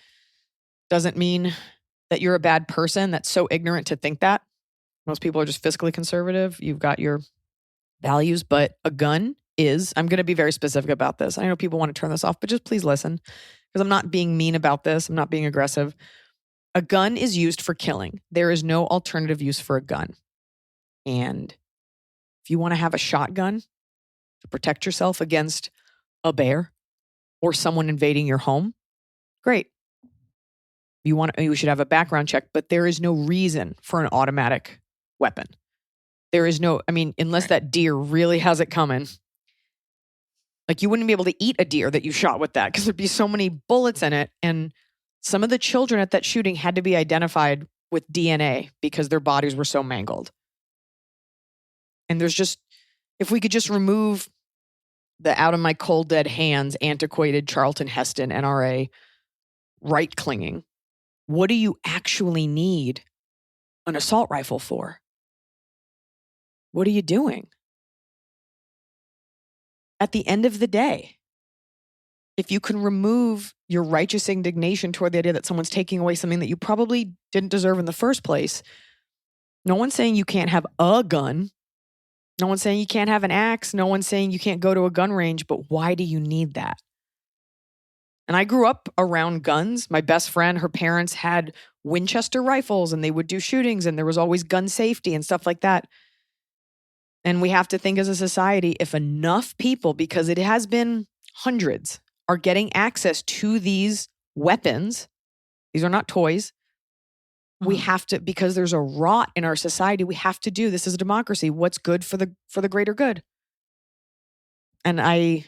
doesn't mean that you're a bad person. That's so ignorant to think that. Most people are just fiscally conservative. You've got your values, but a gun is, I'm going to be very specific about this. I know people want to turn this off, but just please listen because I'm not being mean about this. I'm not being aggressive. A gun is used for killing. There is no alternative use for a gun. And if you want to have a shotgun to protect yourself against a bear or someone invading your home, great. You should have a background check, but there is no reason for an automatic weapon. There is unless that deer really has it coming. Like you wouldn't be able to eat a deer that you shot with that because there'd be so many bullets in it. And some of the children at that shooting had to be identified with DNA because their bodies were so mangled. And if we could just remove the out of my cold dead hands, antiquated Charlton Heston NRA right clinging, what do you actually need an assault rifle for? What are you doing? At the end of the day, if you can remove your righteous indignation toward the idea that someone's taking away something that you probably didn't deserve in the first place, no one's saying you can't have a gun. No one's saying you can't have an axe. No one's saying you can't go to a gun range, but why do you need that? And I grew up around guns. My best friend, her parents had Winchester rifles and they would do shootings and there was always gun safety and stuff like that. And we have to think as a society, if enough people, because it has been hundreds, are getting access to these weapons, these are not toys, we have to, because there's a rot in our society, we have to do, this is a democracy, what's good for the greater good. And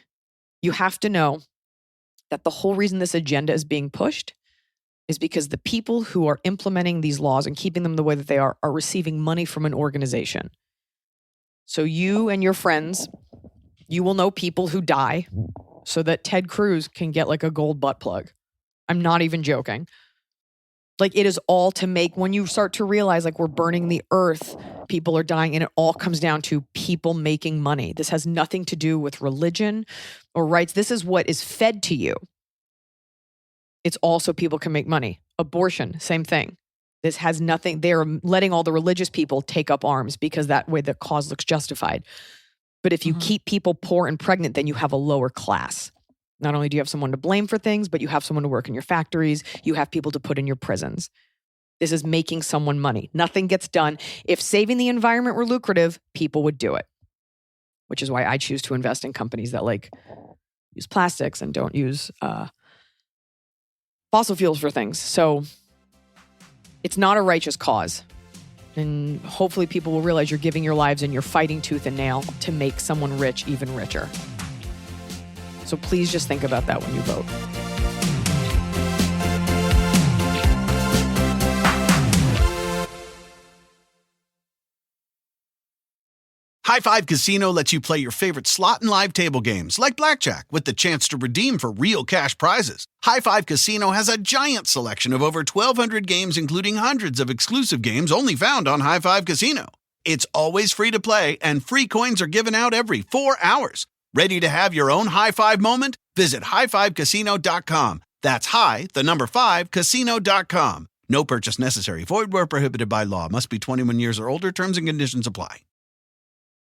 you have to know that the whole reason this agenda is being pushed is because the people who are implementing these laws and keeping them the way that they are receiving money from an organization. So you and your friends, you will know people who die so that Ted Cruz can get like a gold butt plug. I'm not even joking. Like it is all to make, when you start to realize like we're burning the earth, people are dying, and it all comes down to people making money. This has nothing to do with religion or rights. This is what is fed to you. It's also people can make money. Abortion, same thing. This has nothing, they're letting all the religious people take up arms because that way the cause looks justified. But if you keep people poor and pregnant, then you have a lower class. Not only do you have someone to blame for things, but you have someone to work in your factories. You have people to put in your prisons. This is making someone money. Nothing gets done. If saving the environment were lucrative, people would do it. Which is why I choose to invest in companies that like use plastics and don't use fossil fuels for things. So it's not a righteous cause. And hopefully people will realize you're giving your lives and you're fighting tooth and nail to make someone rich even richer. So please just think about that when you vote. High Five Casino lets you play your favorite slot and live table games like blackjack with the chance to redeem for real cash prizes. High Five Casino has a giant selection of over 1,200 games, including hundreds of exclusive games only found on High Five Casino. It's always free to play, and free coins are given out every 4 hours. Ready to have your own high five moment? Visit highfivecasino.com. That's casino.com. No purchase necessary. Void where prohibited by law. Must be 21 years or older. Terms and conditions apply.